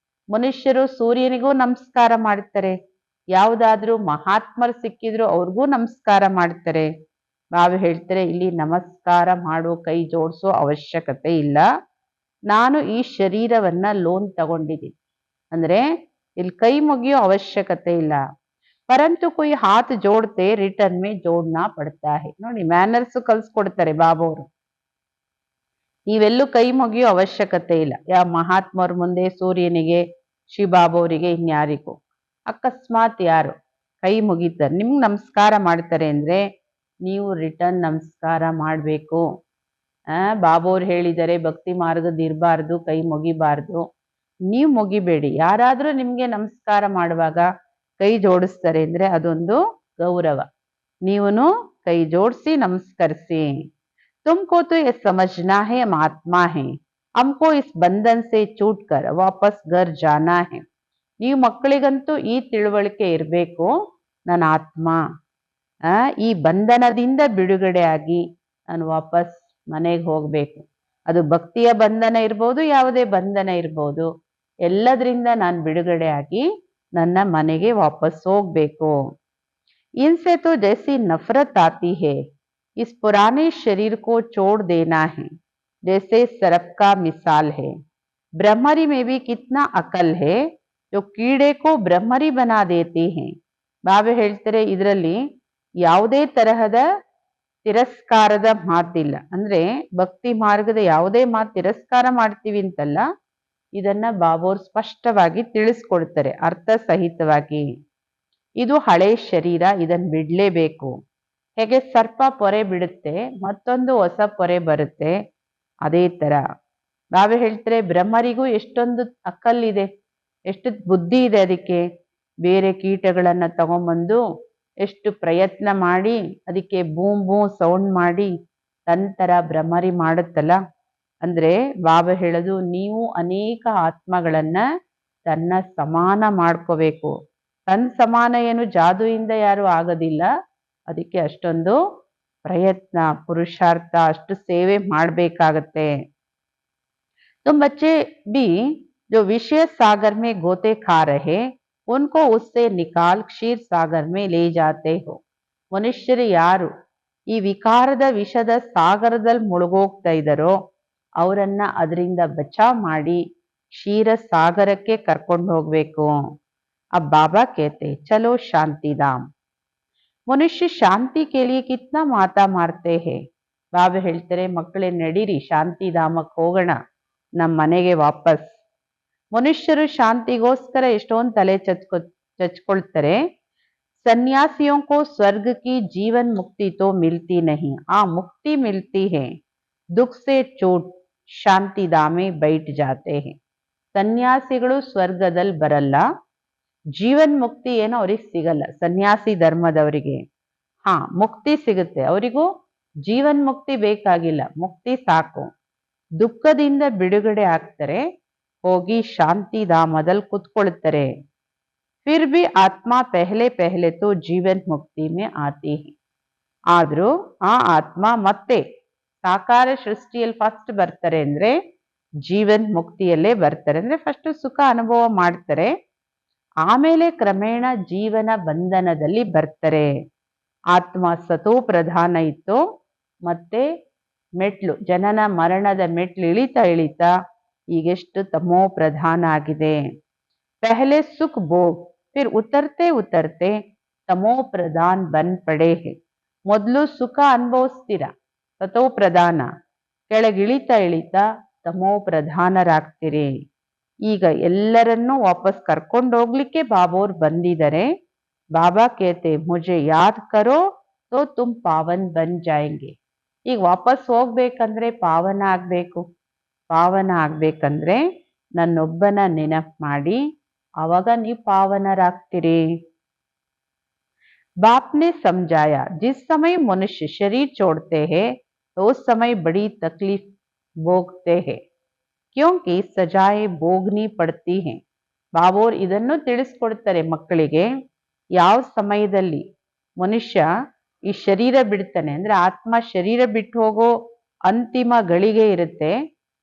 A: ಮನುಷ್ಯರು ಸೂರ್ಯನಿಗೂ ನಮಸ್ಕಾರ ಮಾಡ್ತಾರೆ, ಯಾವುದಾದ್ರೂ ಮಹಾತ್ಮರು ಸಿಕ್ಕಿದ್ರು ಅವ್ರಿಗೂ ನಮಸ್ಕಾರ ಮಾಡ್ತಾರೆ. ಬಾಬಾ ಹೇಳ್ತಾರೆ, ಇಲ್ಲಿ ನಮಸ್ಕಾರ ಮಾಡೋ, ಕೈ ಜೋಡಿಸೋ ಅವಶ್ಯಕತೆ ಇಲ್ಲ. ನಾನು ಈ ಶರೀರವನ್ನ ಲೋನ್ ತಗೊಂಡಿದ್ದೀನಿ ಅಂದ್ರೆ ಇಲ್ಲಿ ಕೈ ಮುಗಿಯೋ ಅವಶ್ಯಕತೆ ಇಲ್ಲ. ಪರಂತು ಕೊಯ್ ಹಾತ್ ಜೋಡ್ತೆ ರಿಟರ್ನ್ ಮೇ ಜೋಡ್ನಾ ಪಡ್ತಾ ಹೈ. ನೋಡಿ, ಮ್ಯಾನರ್ಸ್ ಕಲ್ಸ್ಕೊಡ್ತಾರೆ ಬಾಬೋರು. ನೀವೆಲ್ಲೂ ಕೈ ಮುಗಿಯೋ ಅವಶ್ಯಕತೆ ಇಲ್ಲ. ಯಾವ ಮಹಾತ್ಮರ ಮುಂದೆ, ಸೂರ್ಯನಿಗೆ, ಶಿವಬಾಬೋರಿಗೆ, ಇನ್ಯಾರಿಗೂ. ಅಕಸ್ಮಾತ್ ಯಾರು ಕೈ ಮುಗಿತಾರೆ, ನಿಮ್ಗೆ ನಮಸ್ಕಾರ ಮಾಡ್ತಾರೆ ಅಂದ್ರೆ ನೀವು ರಿಟರ್ನ್ ನಮಸ್ಕಾರ ಮಾಡಬೇಕು. ಬಾಬೋರು ಹೇಳಿದರೆ ಭಕ್ತಿ ಮಾರ್ಗದ ಇರಬಾರ್ದು, ಕೈ ಮುಗಿಬಾರ್ದು. ನೀವು ಮುಗಿಬೇಡಿ. ಯಾರಾದ್ರೂ ನಿಮ್ಗೆ ನಮಸ್ಕಾರ ಮಾಡುವಾಗ ಕೈ ಜೋಡಿಸ್ತಾರೆ ಅಂದ್ರೆ ಅದೊಂದು ಗೌರವ. ನೀವನು ಕೈ ಜೋಡಿಸಿ ನಮಸ್ಕರಿಸಿ. तुमको तो ये समझना है हम आत्मा है, हमको इस बंधन से छूट कर वापस घर जाना है. ನೀವು ಮಕ್ಕಳಿಗಂತೂ ಈ ತಿಳುವಳಿಕೆ ಇರಬೇಕು, ನನ್ನ ಆತ್ಮ ಈ ಬಂಧನದಿಂದ ಬಿಡುಗಡೆ ಆಗಿ ನಾನು ವಾಪಸ್ ಮನೆಗೆ ಹೋಗ್ಬೇಕು. ಅದು ಭಕ್ತಿಯ ಬಂಧನ ಇರ್ಬೋದು, ಯಾವುದೇ ಬಂಧನ ಇರ್ಬೋದು, ಎಲ್ಲದರಿಂದ ನಾನು ಬಿಡುಗಡೆ ಆಗಿ ನನ್ನ ಮನೆಗೆ ವಾಪಸ್ ಹೋಗ್ಬೇಕು. इनसे तो जैसी नफरत आती है, इस पुराने शरीर को छोड़ देना है, जैसे सर्प का मिसाल है. ब्रह्मरी में भी कितना अकल है जो कीड़े को ब्रह्मरी बना देती है. ಬಾಬಾ ಹೇಳ್ತಾರೆ, ಇದರಲ್ಲಿ ಯಾವುದೇ ತರಹದ ತಿರಸ್ಕಾರದ ಮಾತಿಲ್ಲ. ಅಂದ್ರೆ ಭಕ್ತಿ ಮಾರ್ಗದ ಯಾವುದೇ ಮಾತು ತಿರಸ್ಕಾರ ಮಾಡ್ತೀವಿ ಅಂತಲ್ಲ, ಇದನ್ನ ಬಾಬೋರ್ ಸ್ಪಷ್ಟವಾಗಿ ತಿಳಿಸ್ಕೊಡ್ತಾರೆ ಅರ್ಥ ಸಹಿತವಾಗಿ. ಇದು ಹಳೆ ಶರೀರ, ಇದನ್ನ ಬಿಡ್ಲೇಬೇಕು. ಹೇಗೆ ಸರ್ಪ ಪೊರೆ ಬಿಡುತ್ತೆ ಮತ್ತೊಂದು ಹೊಸ ಪೊರೆ ಬರುತ್ತೆ, ಅದೇ ತರ ಬಾಬಾ ಹೇಳ್ತಾರೆ ಬ್ರಹ್ಮರಿಗೂ ಎಷ್ಟೊಂದು ಅಕ್ಕಲ್ಲಿದೆ, ಎಷ್ಟು ಬುದ್ಧಿ ಇದೆ. ಅದಕ್ಕೆ ಬೇರೆ ಕೀಟಗಳನ್ನ ತಗೊಂಬಂದು ಎಷ್ಟು ಪ್ರಯತ್ನ ಮಾಡಿ ಅದಕ್ಕೆ ಬೂಮ್ ಬೂಮ್ ಸೌಂಡ್ ಮಾಡಿ ನಂತರ ಭ್ರಮರಿ ಮಾಡುತ್ತಲ್ಲ. ಅಂದ್ರೆ ಬಾಬಾ ಹೇಳೋದು ನೀವು ಅನೇಕ ಆತ್ಮಗಳನ್ನ ತನ್ನ ಸಮಾನ ಮಾಡ್ಕೋಬೇಕು. ತನ್ನ ಸಮಾನ ಏನು ಜಾದುವಿಂದ ಯಾರು ಆಗೋದಿಲ್ಲ, ಅದಕ್ಕೆ ಅಷ್ಟೊಂದು ಪ್ರಯತ್ನ ಪುರುಷಾರ್ಥ ಅಷ್ಟು ಸೇವೆ ಮಾಡಬೇಕಾಗತ್ತೆ. तो बच्चे भी जो विषय सागर में गोते खा रहे उनको उससे निकाल क्षीर सागर में ले जाते हो. ಮನುಷ್ಯರು ಯಾರು ಈ ವಿಕಾರದ ವಿಷದ ಸಾಗರದಲ್ಲಿ ಮುಳುಗೋಗ್ತಾ ಇದ್ದಾರೋ ಅವರನ್ನ ಅದರಿಂದ ಬಚಾವ್ ಮಾಡಿ ಕ್ಷೀರ ಸಾಗರಕ್ಕೆ ಕರ್ಕೊಂಡು ಹೋಗ್ಬೇಕು. अब बाबा कहते चलो शांतिधाम. ಮನುಷ್ಯ ಶಾಂತಿ के लिए कितना माता मारते हैं. ಬಾಬಾ ಹೇಳ್ತಾರೆ ಮಕ್ಕಳೇ ನಡೀರಿ ಶಾಂತಿಧಾಮಕ್ಕೆ ಹೋಗೋಣ, ನಮ್ಮ ಮನೆಗೆ ವಾಪಸ್. ಮನುಷ್ಯರು ಶಾಂತಿಗೋಸ್ಕರ ಎಷ್ಟೊಂದು ತಲೆ ಚಚ್ಕೊಳ್ತಾರೆ. सन्यासियों को स्वर्ग की जीवन मुक्ति तो मिलती नहीं, मुक्ति मिलती है दुख से चोट शांतिधाम में बैठ जाते हैं. ಸನ್ಯಾಸಿಗಳು ಸ್ವರ್ಗದಲ್ಲಿ ಬರಲ್ಲ, ಜೀವನ್ ಮುಕ್ತಿ ಏನೋ ಅವ್ರಿಗೆ ಸಿಗಲ್ಲ. ಸನ್ಯಾಸಿ ಧರ್ಮದವರಿಗೆ ಮುಕ್ತಿ ಸಿಗುತ್ತೆ, ಅವರಿಗೂ ಜೀವನ್ ಮುಕ್ತಿ ಬೇಕಾಗಿಲ್ಲ, ಮುಕ್ತಿ ಸಾಕು. ದುಃಖದಿಂದ ಬಿಡುಗಡೆ ಆಗ್ತಾರೆ, ಹೋಗಿ ಶಾಂತಿಧಾಮದಲ್ಲಿ ಕುತ್ಕೊಳ್ತಾರೆ. फिर भी आत्मा पहले पहले तो जीवन मुक्ति में आती है. ಆದ್ರೂ ಆ ಆತ್ಮ ಮತ್ತೆ ಸಾಕಾರ ಸೃಷ್ಟಿಯಲ್ಲಿ ಫಸ್ಟ್ ಬರ್ತಾರೆ ಅಂದ್ರೆ ಜೀವನ್ ಮುಕ್ತಿಯಲ್ಲೇ ಬರ್ತಾರೆ. ಅಂದ್ರೆ ಫಸ್ಟ್ ಸುಖ ಅನುಭವ ಮಾಡ್ತಾರೆ, ಆಮೇಲೆ ಕ್ರಮೇಣ ಜೀವನ ಬಂಧನದಲ್ಲಿ ಬರ್ತಾರೆ. ಆತ್ಮ ಸತೋ ಪ್ರಧಾನ ಇತ್ತು, ಮತ್ತೆ ಮೆಟ್ಲು ಜನನ ಮರಣದ ಮೆಟ್ಲು ಇಳಿತಾ ಇಳಿತಾ ಈಗೆಷ್ಟು ತಮೋ ಪ್ರಧಾನ ಆಗಿದೆ. पहले सुख भोग फिर उतरते उतरते तमो प्रधान बन पड़े हैं. ಮೊದಲು ಸುಖ ಅನುಭವಿಸ್ತೀರ ತಥೋ ಪ್ರಧಾನ, ಕೆಳಗಿಳಿತಾ ಇಳಿತಾ ತಮೋ ಪ್ರಧಾನರಾಗ್ತೀರಿ. ಈಗ ಎಲ್ಲರನ್ನೂ ವಾಪಸ್ ಕರ್ಕೊಂಡು ಹೋಗ್ಲಿಕ್ಕೆ ಬಾಬೋರ್ ಬಂದಿದ್ದಾರೆ. ಬಾಬಾ ಕೇತೆ ಮುಜೆ ಯಾದ್ ಕರೋ ತೋ ತುಮ್ ಪಾವನ್ ಬನ್ ಜಾಯಂಗೆ. ಈಗ ವಾಪಸ್ ಹೋಗ್ಬೇಕಂದ್ರೆ ಪಾವನ ಆಗ್ಬೇಕು. ಪಾವನ ಆಗ್ಬೇಕಂದ್ರೆ ನನ್ನೊಬ್ಬನ ನೆನಪು ಮಾಡಿ, आवाग नहीं पावनराग्तीरी. बाप ने समझाया जिस समय मनुष्य शरीर छोड़ते हैं तो उस समय बड़ी तकलीफ भोगते हैं, क्योंकि सजाएं भोगनी पड़ती हैं. ಬಾಬೋರ್ ಇದನ್ನು ತಿಳಿಸ್ಕೊಡ್ತಾರೆ ಮಕ್ಕಳಿಗೆ. ಯಾವ ಸಮಯದಲ್ಲಿ ಮನುಷ್ಯ ಈ ಶರೀರ ಬಿಡ್ತಾನೆ ಅಂದ್ರೆ ಆತ್ಮ ಶರೀರ ಬಿಟ್ಟು ಹೋಗೋ ಅಂತಿಮ ಗಳಿಗೆ ಇರುತ್ತೆ,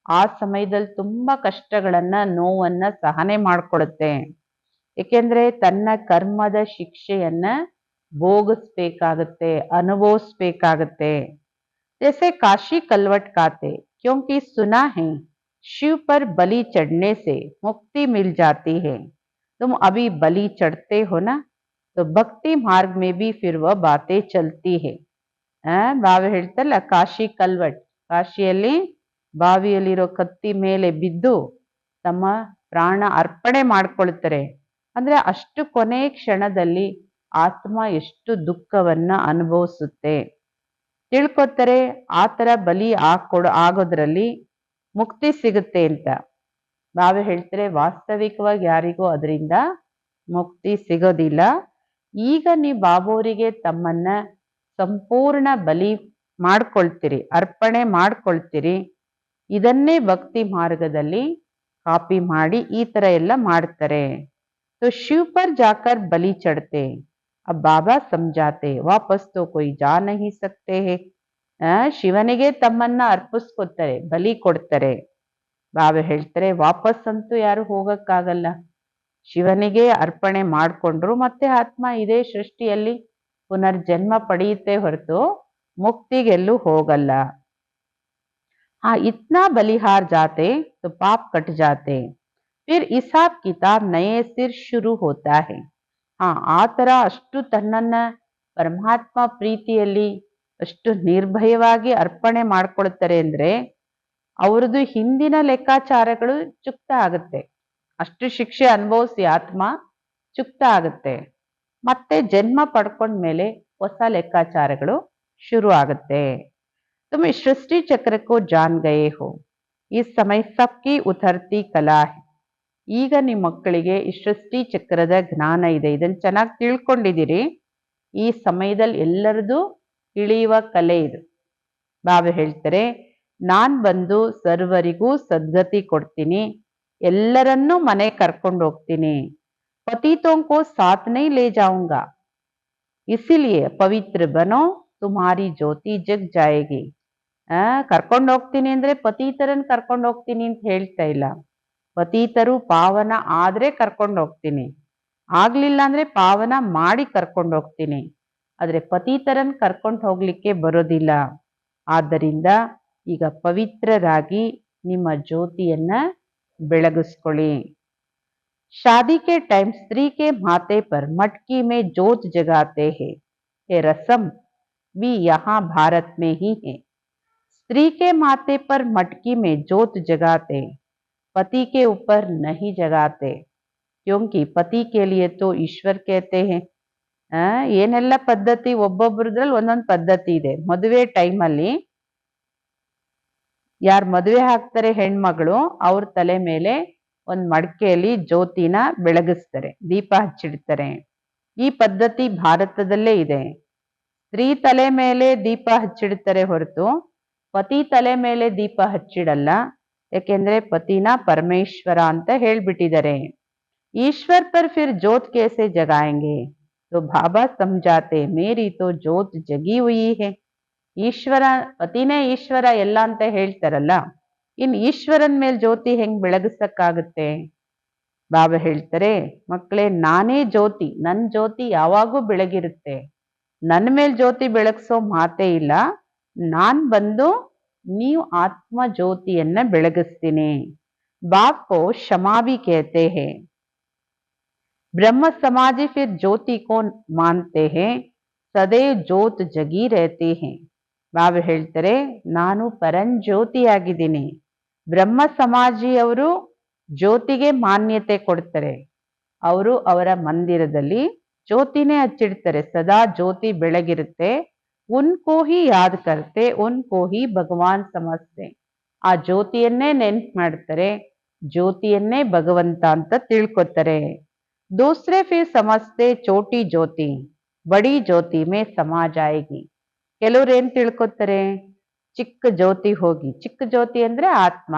A: ಆ ಸಮಯದಲ್ಲಿ ತುಂಬಾ ಕಷ್ಟಗಳನ್ನ ನೋವನ್ನ ಸಹನೆ ಮಾಡ್ಕೊಡುತ್ತೆ. ಏಕೆಂದ್ರೆ ತನ್ನ ಕರ್ಮದ ಶಿಕ್ಷೆಯನ್ನ ಭೋಗಿಸ್ಬೇಕಾಗತ್ತೆ, ಅನುಭವಿಸ್ಬೇಕಾಗತ್ತೆ. जैसे काशी कलवट खाते क्योंकि सुना है शिव पर बलि चढ़ने से मुक्ति मिल जाती है. तुम अभी बलि चढ़ते हो ना, तो भक्ति मार्ग में भी फिर वह बातें चलती है. ಬಾಬಾ ಹೇಳ್ತಲ್ಲ ಕಾಶಿ ಕಲ್ವಟ್, ಕಾಶಿಯಲ್ಲಿ ಬಾವಿಯಲ್ಲಿರೋ ಕತ್ತಿ ಮೇಲೆ ಬಿದ್ದು ತಮ್ಮ ಪ್ರಾಣ ಅರ್ಪಣೆ ಮಾಡ್ಕೊಳ್ತಾರೆ. ಅಂದ್ರೆ ಅಷ್ಟು ಕೊನೆ ಕ್ಷಣದಲ್ಲಿ ಆತ್ಮ ಎಷ್ಟು ದುಃಖವನ್ನ ಅನುಭವಿಸುತ್ತೆ ತಿಳ್ಕೊತಾರೆ. ಆ ತರ ಬಲಿ ಆಗೋದ್ರಲ್ಲಿ ಮುಕ್ತಿ ಸಿಗುತ್ತೆ ಅಂತ ಬಾಬಾ ಹೇಳ್ತಾರೆ. ವಾಸ್ತವಿಕವಾಗಿ ಯಾರಿಗೂ ಅದರಿಂದ ಮುಕ್ತಿ ಸಿಗೋದಿಲ್ಲ. ಈಗ ನೀವು ಬಾಬೋರಿಗೆ ತಮ್ಮನ್ನ ಸಂಪೂರ್ಣ ಬಲಿ ಮಾಡ್ಕೊಳ್ತೀರಿ, ಅರ್ಪಣೆ ಮಾಡ್ಕೊಳ್ತೀರಿ. ಇದನ್ನೇ ಭಕ್ತಿ ಮಾರ್ಗದಲ್ಲಿ ಕಾಪಿ ಮಾಡಿ ಈ ತರ ಎಲ್ಲ ಮಾಡ್ತಾರೆ. तो शिव पर जाकर बलि चढ़ते. अब बाबा समझाते वापस तो कोई जा नहीं सकते हैं. ಶಿವನಿಗೆ ತಮ್ಮನ್ನ ಅರ್ಪಿಸ್ಕೊತಾರೆ, ಬಲಿ ಕೊಡ್ತಾರೆ. ಬಾಬಾ ಹೇಳ್ತಾರೆ ವಾಪಸ್ ಅಂತೂ ಯಾರು ಹೋಗಕ್ಕಾಗಲ್ಲ. ಶಿವನಿಗೆ ಅರ್ಪಣೆ ಮಾಡ್ಕೊಂಡ್ರು ಮತ್ತೆ ಆತ್ಮ ಇದೇ ಸೃಷ್ಟಿಯಲ್ಲಿ ಪುನರ್ಜನ್ಮ ಪಡೆಯುತ್ತೆ ಹೊರತು ಮುಕ್ತಿಗೆಲ್ಲೂ ಹೋಗಲ್ಲ. इतना बलिहार जाते तो पाप कट जाते. फिर हिसाब किताब नए सिर शुरू होता है. ಆ ತರ ಅಷ್ಟು ತನ್ನನ್ನ ಪರಮಾತ್ಮ ಪ್ರೀತಿಯಲ್ಲಿ ಅಷ್ಟು ನಿರ್ಭಯವಾಗಿ ಅರ್ಪಣೆ ಮಾಡ್ಕೊಳ್ತಾರೆ ಅಂದ್ರೆ ಅವ್ರದ್ದು ಹಿಂದಿನ ಲೆಕ್ಕಾಚಾರಗಳು ಚುಕ್ತ ಆಗುತ್ತೆ. ಅಷ್ಟು ಶಿಕ್ಷೆ ಅನುಭವಿಸಿ ಆತ್ಮ ಚುಕ್ತ ಆಗುತ್ತೆ. ಮತ್ತೆ ಜನ್ಮ ಪಡ್ಕೊಂಡ್ಮೇಲೆ ಹೊಸ ಲೆಕ್ಕಾಚಾರಗಳು ಶುರು ಆಗುತ್ತೆ. तुम इस सृष्टि चक्र को जान गए हो. इस समय सबकी उतरती कला है. ಈಗ ನಿಮ್ಮ ಮಕ್ಕಳಿಗೆ ಈ ಸೃಷ್ಟಿ ಚಕ್ರದ ಜ್ಞಾನ ಇದೆ, ಇದನ್ನು ಚೆನ್ನಾಗಿ ತಿಳ್ಕೊಂಡಿದ್ದೀರಿ. ಈ ಸಮಯದಲ್ಲಿ ಎಲ್ಲರದು ಇಳಿಯುವ ಕಲೆ ಇದು. ಬಾಬಾ ಹೇಳ್ತಾರೆ, ನಾನ್ ಬಂದು ಸರ್ವರಿಗೂ ಸದ್ಗತಿ ಕೊಡ್ತೀನಿ, ಎಲ್ಲರನ್ನೂ ಮನೆ ಕರ್ಕೊಂಡು ಹೋಗ್ತೀನಿ. ಪತಿತೋं को साथ नहीं ले जाऊंगा, इसीलिए पवित्र बनो, तुम्हारी ज्योति जग जाएगी. ಕರ್ಕೊಂಡು ಹೋಗ್ತೀನಿ ಅಂದ್ರೆ ಪತಿತರನ್ನ ಕರ್ಕೊಂಡು ಹೋಗ್ತೀನಿ ಅಂತ ಹೇಳ್ತಾ ಇಲ್ಲ. ಪತಿತರು ಪಾವನ ಆದ್ರೆ ಕರ್ಕೊಂಡು ಹೋಗ್ತೀನಿ, ಆಗ್ಲಿಲ್ಲ ಅಂದ್ರೆ ಪಾವನ ಮಾಡಿ ಕರ್ಕೊಂಡು ಹೋಗ್ತೀನಿ. ಆದ್ರೆ ಪತಿತರನ್ನ ಕರ್ಕೊಂಡು ಹೋಗ್ಲಿಕ್ಕೆ ಬರೋದಿಲ್ಲ. ಆದ್ದರಿಂದ ಈಗ ಪವಿತ್ರರಾಗಿ ನಿಮ್ಮ ಜ್ಯೋತಿಯನ್ನ ಬೆಳಗಿಸ್ಕೊಳ್ಳಿ. शादी के टाइम स्त्री के माथे पर मटकी में जोत जगाते हैं. ये रस्म भी यहाँ भारत में ही है. स्त्री के माथे पर मटकी में जोत जगाते, पति के ऊपर नहीं जगाते, क्योंकि पति के लिए तो ईश्वर कहते हैं. ಏನೆಲ್ಲ ಪದ್ಧತಿ, ಒಬ್ಬೊಬ್ಬರದ್ರಲ್ಲಿ ಒಂದೊಂದು ಪದ್ಧತಿ ಇದೆ. ಮದುವೆ ಟೈಮಲ್ಲಿ ಯಾರು ಮದುವೆ ಆಗ್ತಾರೆ ಹೆಣ್ಮಗಳು, ಅವ್ರ ತಲೆ ಮೇಲೆ ಒಂದು ಮಡಕೆಯಲ್ಲಿ ಜ್ಯೋತಿನ ಬೆಳಗಿಸ್ತಾರೆ, ದೀಪ ಹಚ್ಚಿಡ್ತಾರೆ. ಈ ಪದ್ಧತಿ ಭಾರತದಲ್ಲೇ ಇದೆ. ಸ್ತ್ರೀ ತಲೆ ಮೇಲೆ ದೀಪ ಹಚ್ಚಿಡ್ತಾರೆ ಹೊರತು ಪತಿ ತಲೆ ಮೇಲೆ ದೀಪ ಹಚ್ಚಿಡಲ್ಲ. ಯಾಕೆಂದ್ರೆ ಪತಿನ ಪರಮೇಶ್ವರ ಅಂತ ಹೇಳ್ಬಿಟ್ಟಿದ್ದಾರೆ. ईश्वर पर फिर जोत कैसे जगाएंगे? तो बाबा समझाते, मेरी तो जोत जगी हुई है. ಈಶ್ವರ, ಪತಿನೇ ಈಶ್ವರ ಎಲ್ಲ ಅಂತ ಹೇಳ್ತಾರಲ್ಲ, ಇನ್ ಈಶ್ವರನ್ ಮೇಲೆ ಜ್ಯೋತಿ ಹೆಂಗ್ ಬೆಳಗಿಸಕ್ಕಾಗುತ್ತೆ? ಬಾಬಾ ಹೇಳ್ತಾರೆ, ಮಕ್ಕಳೇ, ನಾನೇ ಜ್ಯೋತಿ, ನನ್ ಜ್ಯೋತಿ ಯಾವಾಗೂ ಬೆಳಗಿರುತ್ತೆ. ನನ್ನ ಮೇಲೆ ಜ್ಯೋತಿ ಬೆಳಗ್ಸೋ ಮಾತೇ ಇಲ್ಲ. ನಾನ್ ಬಂದು ನೀವು ಆತ್ಮ ಜ್ಯೋತಿಯನ್ನ ಬೆಳಗಿಸ್ತೀನಿ. बाप को क्षमा भी कहते हैं. ब्रह्म समाजी फिर ज्योति को मानते हैं, सदैव ज्योत जगी रहती है. ಬಾಬಾ ಹೇಳ್ತಾರೆ, ನಾನು ಪರಂಜ್ಯೋತಿಯಾಗಿದ್ದೀನಿ. ಬ್ರಹ್ಮ ಸಮಾಜಿಯವರು ಜ್ಯೋತಿಗೆ ಮಾನ್ಯತೆ ಕೊಡ್ತಾರೆ. ಅವರು ಅವರ ಮಂದಿರದಲ್ಲಿ ಜ್ಯೋತಿನೇ ಹಚ್ಚಿಡ್ತಾರೆ, ಸದಾ ಜ್ಯೋತಿ ಬೆಳಗಿರುತ್ತೆ. ಉನ್ಕೋ ಹಿ ಯಾದ್ ಕರ್ತೆ, ಉನ್ಕೋ ಹಿ ಭಗವಾನ್ ಸಮಸ್ತೆ. ಆ ಜ್ಯೋತಿಯನ್ನೇ ನೆನ್ಪು ಮಾಡ್ತಾರೆ, ಜ್ಯೋತಿಯನ್ನೇ ಭಗವಂತ ಅಂತ ತಿಳ್ಕೊತಾರೆ. ದೂಸರೆ ಫಿರ್ ಸಮಸ್ತೆ ಚೋಟಿ ಜ್ಯೋತಿ ಬಡಿ ಜ್ಯೋತಿ ಮೇ ಸಮಾ ಜಾಯೇಗಿ. ಕೆಲವ್ರು ಏನ್ ತಿಳ್ಕೊತಾರೆ, ಚಿಕ್ಕ ಜ್ಯೋತಿ ಹೋಗಿ, ಚಿಕ್ಕ ಜ್ಯೋತಿ ಅಂದ್ರೆ ಆತ್ಮ,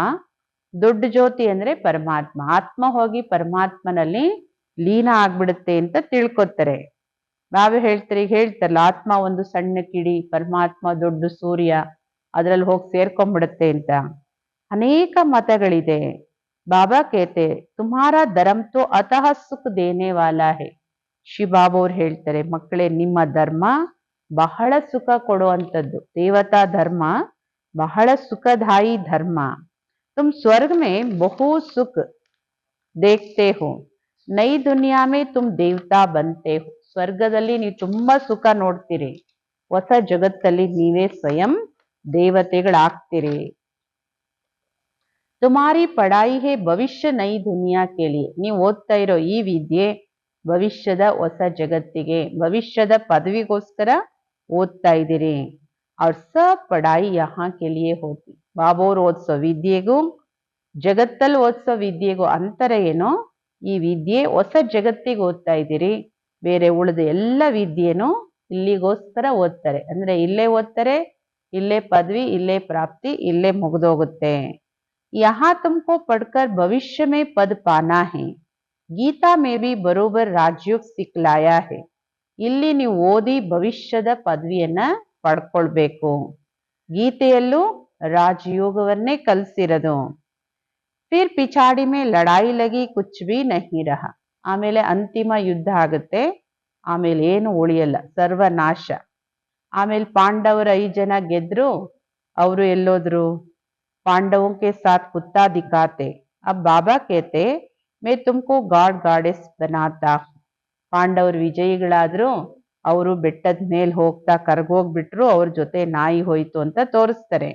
A: ದೊಡ್ಡ ಜ್ಯೋತಿ ಅಂದ್ರೆ ಪರಮಾತ್ಮ, ಆತ್ಮ ಹೋಗಿ ಪರಮಾತ್ಮನಲ್ಲಿ ಲೀನ ಆಗ್ಬಿಡುತ್ತೆ ಅಂತ ತಿಳ್ಕೊತಾರೆ. ಬಾಬಾ ಹೇಳ್ತಾರೆ, ಈಗ ಹೇಳ್ತಾರಲ್ಲ, ಆತ್ಮ ಒಂದು ಸಣ್ಣ ಕಿಡಿ, ಪರಮಾತ್ಮ ದೊಡ್ಡ ಸೂರ್ಯ, ಅದ್ರಲ್ಲಿ ಹೋಗಿ ಸೇರ್ಕೊಂಡ್ಬಿಡುತ್ತೆ ಅಂತ ಅನೇಕ ಮತಗಳಿದೆ. ಬಾಬಾ ಕೇತೆ, ತುಮಾರಾ ಧರ್ಮ ತೋ ಅತಃ ಸುಖ ದೇನೆ ವಾಲಾ ಹೇ. ಶಿವಬಾಬಾ ಅವ್ರು ಹೇಳ್ತಾರೆ, ಮಕ್ಕಳೇ, ನಿಮ್ಮ ಧರ್ಮ ಬಹಳ ಸುಖ ಕೊಡುವಂಥದ್ದು. ದೇವತಾ ಧರ್ಮ ಬಹಳ ಸುಖದಾಯಿ ಧರ್ಮ. ತುಮ್ ಸ್ವರ್ಗ ಮೇ ಬಹು ಸುಖ ದೇಖ್ತೆ ಹೋ, ನೈ ದುನಿಯಾ ಮೇ ತುಮ್ ದೇವತಾ ಬಂತೆ ಹೋ. ಸ್ವರ್ಗದಲ್ಲಿ ನೀವು ತುಂಬಾ ಸುಖ ನೋಡ್ತೀರಿ, ಹೊಸ ಜಗತ್ತಲ್ಲಿ ನೀವೇ ಸ್ವಯಂ ದೇವತೆಗಳಾಗ್ತೀರಿ. ತುಮಾರಿ ಪಡಾಯಿ ಹೇ ಭವಿಷ್ಯ ನೈ ದುನಿಯಾ ಕೇಳಿಯೇ. ನೀವು ಓದ್ತಾ ಇರೋ ಈ ವಿದ್ಯೆ ಭವಿಷ್ಯದ ಹೊಸ ಜಗತ್ತಿಗೆ, ಭವಿಷ್ಯದ ಪದವಿಗೋಸ್ಕರ ಓದ್ತಾ ಇದ್ದೀರಿ. ಅವ್ರ ಸಬ್ ಪಡಾಯಿ ಯಹಾ ಕೆಲಿಯೇ ಹೋತಿ. ಬಾಬೋರು ಓದಿಸೋ ವಿದ್ಯೆಗೂ ಜಗತ್ತಲ್ಲಿ ಓದಿಸೋ ವಿದ್ಯೆಗೂ ಅಂತರ ಏನೋ, ಈ ವಿದ್ಯೆ ಹೊಸ ಜಗತ್ತಿಗೆ ಓದ್ತಾ ಇದ್ದೀರಿ. ಬೇರೆ ಉಳಿದ ಎಲ್ಲ ವಿದ್ಯೆನೂ ಇಲ್ಲಿಗೋಸ್ಕರ ಓದ್ತಾರೆ. ಅಂದ್ರೆ ಇಲ್ಲೇ ಓದ್ತಾರೆ, ಇಲ್ಲೇ ಪದವಿ, ಇಲ್ಲೇ ಪ್ರಾಪ್ತಿ, ಇಲ್ಲೇ ಮುಗಿದೋಗುತ್ತೆ. ಯಹಾ ತುಮಕೋ ಪಡ್ಕರ್ ಭವಿಷ್ಯ ಮೇ ಪದ ಪಾನಾ ಹೇ. ಗೀತಾ ಮೇ ಬಿ ಬರೋಬರ್ ರಾಜಯೋಗ ಸಿಕ್ಲಾಯಾ ಹೇ. ಇಲ್ಲಿ ನೀವು ಓದಿ ಭವಿಷ್ಯದ ಪದವಿಯನ್ನ ಪಡ್ಕೊಳ್ಬೇಕು. ಗೀತೆಯಲ್ಲೂ ರಾಜಯೋಗವನ್ನೇ ಕಲಿಸಿರೋದು. ಫಿರ್ ಪಿಚಾಡಿ ಮೇ ಲಡಾಯಿ ಲಗಿ ಕುಚ್ ಬಿ ನಹಿ ರಹ. ಆಮೇಲೆ ಅಂತಿಮ ಯುದ್ಧ ಆಗುತ್ತೆ, ಆಮೇಲೆ ಏನು ಉಳಿಯಲ್ಲ, ಸರ್ವನಾಶ. ಆಮೇಲೆ ಪಾಂಡವರು 5 ಜನ ಗೆದ್ರು, ಅವರು ಎಲ್ಲೋದ್ರು, पांडवों के साथ कुत्ता दिखाते. अब बाबा कहते, मैं तुमको गॉड गॉडेस बनाता. ಪಾಂಡವರು ವಿಜಯಿಗಳಾದ್ರು, ಅವರು ಬೆಟ್ಟದ ಮೇಲೆ ಹೋಗ್ತಾ ಕರ್ಗೋಗ್ಬಿಟ್ರು, ಅವ್ರ ಜೊತೆ ನಾಯಿ ಹೋಯ್ತು ಅಂತ ತೋರಿಸ್ತಾರೆ.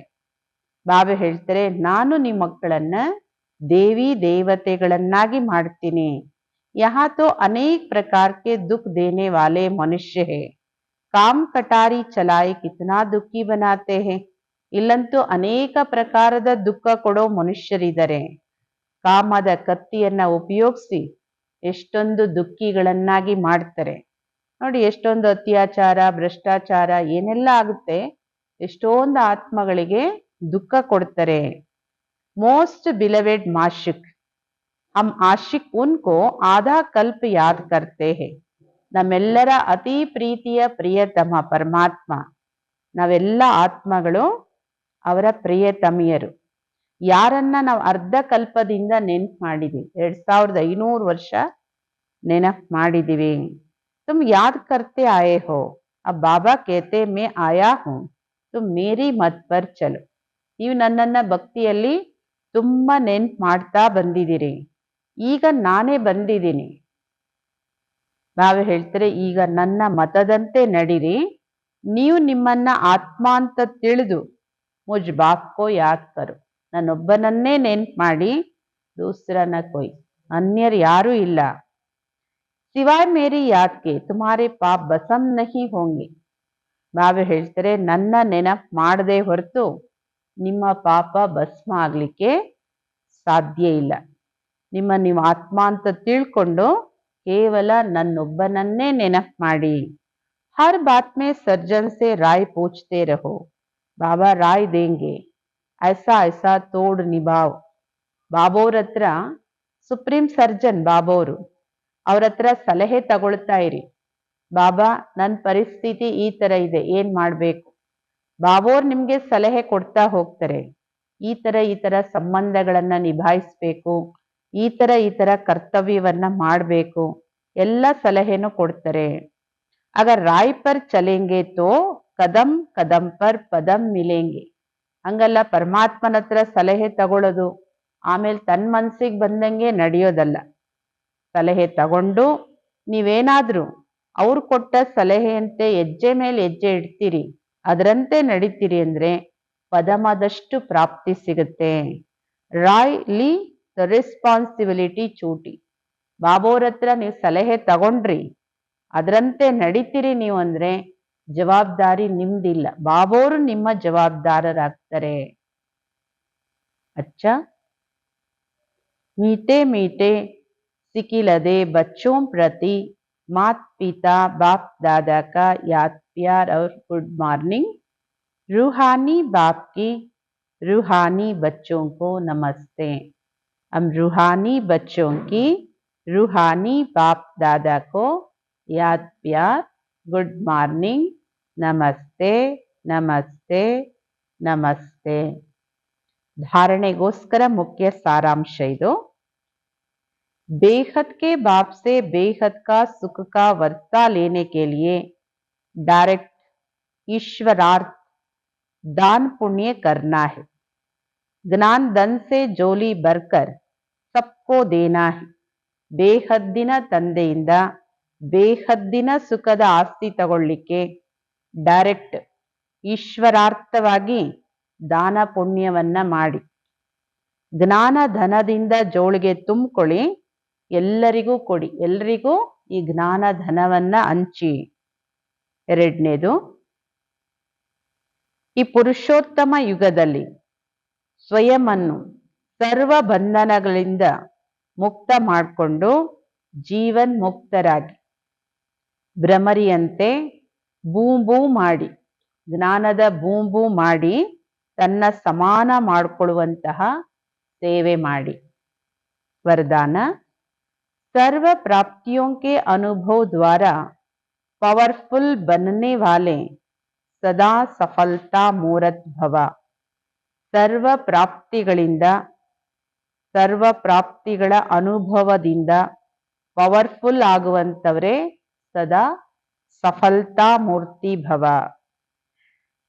A: ಬಾಬಾ ಹೇಳ್ತಾರೆ, ನಾನು ನಿಮ್ಮ ಮಕ್ಕಳನ್ನ ದೇವಿ ದೇವತೆಗಳನ್ನಾಗಿ ಮಾಡ್ತೀನಿ. ಯಹಾ ತೋ ಅನೇಕ ಪ್ರಕಾರ ಕೆ ದುಃಖ ದೇನೆ ವಾಲೆ ಮನುಷ್ಯ ಹೇ. ಕಾಮ್ ಕಟಾರಿ ಚಲಾಯಿ ಕಿತನಾ ದುಃಖಿ ಬನಾತೆ ಹೇ. ಇಲ್ಲಂತೂ ಅನೇಕ ಪ್ರಕಾರದ ದುಃಖ ಕೊಡೋ ಮನುಷ್ಯರಿದ್ದಾರೆ. ಕಾಮದ ಕತ್ತಿಯನ್ನ ಉಪಯೋಗಿಸಿ ಎಷ್ಟೊಂದು ದುಃಖಿಗಳನ್ನಾಗಿ ಮಾಡ್ತಾರೆ. ನೋಡಿ, ಎಷ್ಟೊಂದು ಅತ್ಯಾಚಾರ, ಭ್ರಷ್ಟಾಚಾರ ಏನೆಲ್ಲ ಆಗುತ್ತೆ, ಎಷ್ಟೊಂದು ಆತ್ಮಗಳಿಗೆ ದುಃಖ ಕೊಡ್ತಾರೆ. ಮೋಸ್ಟ್ ಬಿಲವೆಡ್ ಮಾಶಿಕ್, ಹಮ್ ಆಶಿಕ್ ಉನ್ಕೋ ಆಧಾ ಕಲ್ಪ ಯಾದ್ ಕರ್ತೆ ಹೇ. ನಮ್ಮೆಲ್ಲರ ಅತಿ ಪ್ರೀತಿಯ ಪ್ರಿಯತಮ ಪರಮಾತ್ಮ, ನಾವೆಲ್ಲ ಆತ್ಮಗಳು ಅವರ ಪ್ರಿಯತಮಿಯರು. ಯಾರನ್ನ ನಾವು ಅರ್ಧ ಕಲ್ಪದಿಂದ ನೆನಪು ಮಾಡಿದೀವಿ, 2500 ವರ್ಷ ನೆನಪು ಮಾಡಿದೀವಿ. ತುಮ್ ಯಾದ್ ಕರ್ತೆ ಆಯೇ ಹೋ, ಅಬ್ ಬಾಬಾ ಕೇತೆ ಮೇ ಆಯಾ ಹೂಂ, ತುಮ್ ಮೇರಿ ಮತ್ ಪರ್ ಚಲೋ. ನೀವು ನನ್ನನ್ನ ಭಕ್ತಿಯಲ್ಲಿ ತುಂಬಾ ನೆನಪು ಮಾಡ್ತಾ ಬಂದಿದ್ದೀರಿ, ಈಗ ನಾನೇ ಬಂದಿದ್ದೀನಿ. ಬಾಬಾ ಹೇಳ್ತಾರೆ, ಈಗ ನನ್ನ ಮತದಂತೆ ನಡೀರಿ. ನೀವು ನಿಮ್ಮನ್ನ ಆತ್ಮ ಅಂತ ತಿಳಿದು ಮುಜ್ ಬಾಪ್ಕೋ ಯಾದ್ ಕರು, ನನ್ನೊಬ್ಬನನ್ನೇ ನೆನ್ಪು ಮಾಡಿ, ದೂಸರನ ಕೊಯ್, ಅನ್ಯರು ಯಾರೂ ಇಲ್ಲ. ಸಿವಾಯ್ ಮೇರಿ ಯಾದ್ಕೆ ತುಮಾರೆ ಪಾಪ್ ಬಸಂ ನಹಿ ಹೋಂಗೆ. ಬಾಬಾ ಹೇಳ್ತಾರೆ, ನನ್ನ ನೆನಪು ಮಾಡದೆ ಹೊರತು ನಿಮ್ಮ ಪಾಪ ಭಸ್ಮ ಆಗ್ಲಿಕ್ಕೆ ಸಾಧ್ಯ ಇಲ್ಲ. ನೀವು ಆತ್ಮ ಅಂತ ತಿಳ್ಕೊಂಡು ಕೇವಲ ನನ್ನೊಬ್ಬನನ್ನೇ ನೆನಪು ಮಾಡಿ. ಹರ್ ಬಾತ್ ಮೇ ಸರ್ಜನ್ ಸೆ ರಾಯ್ ಪೂಚ್ತೆ ರಹೋ, ಬಾಬಾ ರಾಯ್ ದೇಂಗೆ, ಐಸಾ ಐಸಾ ತೋಡ್ ನಿಭಾವ್. ಬಾಬೋರ್ ಹತ್ರ, ಸುಪ್ರೀಂ ಸರ್ಜನ್ ಬಾಬೋರು, ಅವ್ರ ಹತ್ರ ಸಲಹೆ ತಗೊಳ್ತಾ ಇರಿ. ಬಾಬಾ, ನನ್ನ ಪರಿಸ್ಥಿತಿ ಈ ತರ ಇದೆ, ಏನ್ ಮಾಡ್ಬೇಕು? ಬಾಬೋರ್ ನಿಮ್ಗೆ ಸಲಹೆ ಕೊಡ್ತಾ ಹೋಗ್ತಾರೆ. ಈ ತರ ಸಂಬಂಧಗಳನ್ನ ನಿಭಾಯಿಸ್ಬೇಕು, ಈ ತರ ಕರ್ತವ್ಯವನ್ನ ಮಾಡಬೇಕು, ಎಲ್ಲ ಸಲಹೆನೂ ಕೊಡ್ತಾರೆ. ಅಗರ್ ರಾಯ್ ಪರ್ ಚಲೆಂಗೆ ತೋ ಕದಂ ಕದಂ ಪರ್ ಪದಂ ಮಿಲೆಂಗೆ. ಹಂಗಲ್ಲ, ಪರಮಾತ್ಮನ ಹತ್ರ ಸಲಹೆ ತಗೊಳ್ಳೋದು ಆಮೇಲೆ ತನ್ನ ಮನ್ಸಿಗೆ ಬಂದಂಗೆ ನಡೆಯೋದಲ್ಲ. ಸಲಹೆ ತಗೊಂಡು ನೀವೇನಾದ್ರೂ ಅವ್ರು ಕೊಟ್ಟ ಸಲಹೆಯಂತೆ ಹೆಜ್ಜೆ ಮೇಲೆ ಹೆಜ್ಜೆ ಇಡ್ತೀರಿ, ಅದರಂತೆ ನಡೀತೀರಿ ಅಂದ್ರೆ ಪದಮದಷ್ಟು ಪ್ರಾಪ್ತಿ ಸಿಗುತ್ತೆ. ರಾಯ್ ಲಿ ದ ರೆಸ್ಪಾನ್ಸಿಬಿಲಿಟಿ ಚೂಟಿ. ಬಾಬೋರ್ ಹತ್ರ ನೀವು ಸಲಹೆ ತಗೊಂಡ್ರಿ, ಅದರಂತೆ ನಡೀತೀರಿ ನೀವು ಅಂದ್ರೆ ಜವಾಬ್ದಾರಿ ನಿಮ್ದಿಲ್ಲ, ಬಾಬೋರು ನಿಮ್ಮ ಜವಾಬ್ದಾರರಾಗ್ತಾರೆ. ಅಚ್ಚಾ, मीठे मीठे सिकिलदे बच्चों प्रति मात पिता बाप दादा का याद प्यार और गुड मॉर्निंग. रूहानी बाप की रूहानी बच्चों को नमस्ते. हम रूहानी बच्चों की रूहानी बाप दादा को याद प्यार गुड मॉर्निंग, नमस्ते नमस्ते नमस्ते. धारणेಗೋಸ್ಕರ मुख्य सारांश ಇದು. बेहद के बाप से बेहद का सुख का वर्ता लेने के लिए डायरेक्ट ईश्वरार्थ दान पुण्य करना है. ज्ञान धन से जोली भरकर सबको देना है. ಬೇಹದ್ದಿನ ತಂದೆಯಿಂದ ಬೇಹದ್ದಿನ ಸುಖದ ಆಸ್ತಿ ತಗೊಳ್ಳಿಕ್ಕೆ ಡೈರೆಕ್ಟ್ ಈಶ್ವರಾರ್ಥವಾಗಿ ದಾನ ಪುಣ್ಯವನ್ನ ಮಾಡಿ, ಜ್ಞಾನ ಧನದಿಂದ ಜೋಳಿಗೆ ತುಂಬಿಕೊಳ್ಳಿ, ಎಲ್ಲರಿಗೂ ಕೊಡಿ, ಎಲ್ಲರಿಗೂ ಈ ಜ್ಞಾನ ಧನವನ್ನ ಹಂಚಿ. ಎರಡನೇದು, ಈ ಪುರುಷೋತ್ತಮ ಯುಗದಲ್ಲಿ ಸ್ವಯಂವನ್ನು ಸರ್ವ ಬಂಧನಗಳಿಂದ ಮುಕ್ತ ಮಾಡಿಕೊಂಡು ಜೀವನ್ ಮುಕ್ತರಾಗಿ ಭ್ರಮರಿಯಂತೆ ಬೂಂಬೂ ಮಾಡಿ, ಜ್ಞಾನದ ಬೂಂಬೂ ಮಾಡಿ ತನ್ನ ಸಮಾನ ಮಾಡಿಕೊಳ್ಳುವಂತಹ ಸೇವೆ ಮಾಡಿ. वरदान, सर्व प्राप्तियों के अनुभव द्वारा पावरफुल बनने वाले सदा सफलता मूर्त भव. सर्व ಪ್ರಾಪ್ತಿಗಳಿಂದ, ಸರ್ವ ಪ್ರಾಪ್ತಿಗಳ ಅನುಭವದಿಂದ ಪವರ್ಫುಲ್ ಆಗುವಂತವರೇ ಸದಾ ಸಫಲತಾ ಮೂರ್ತಿ ಭವ.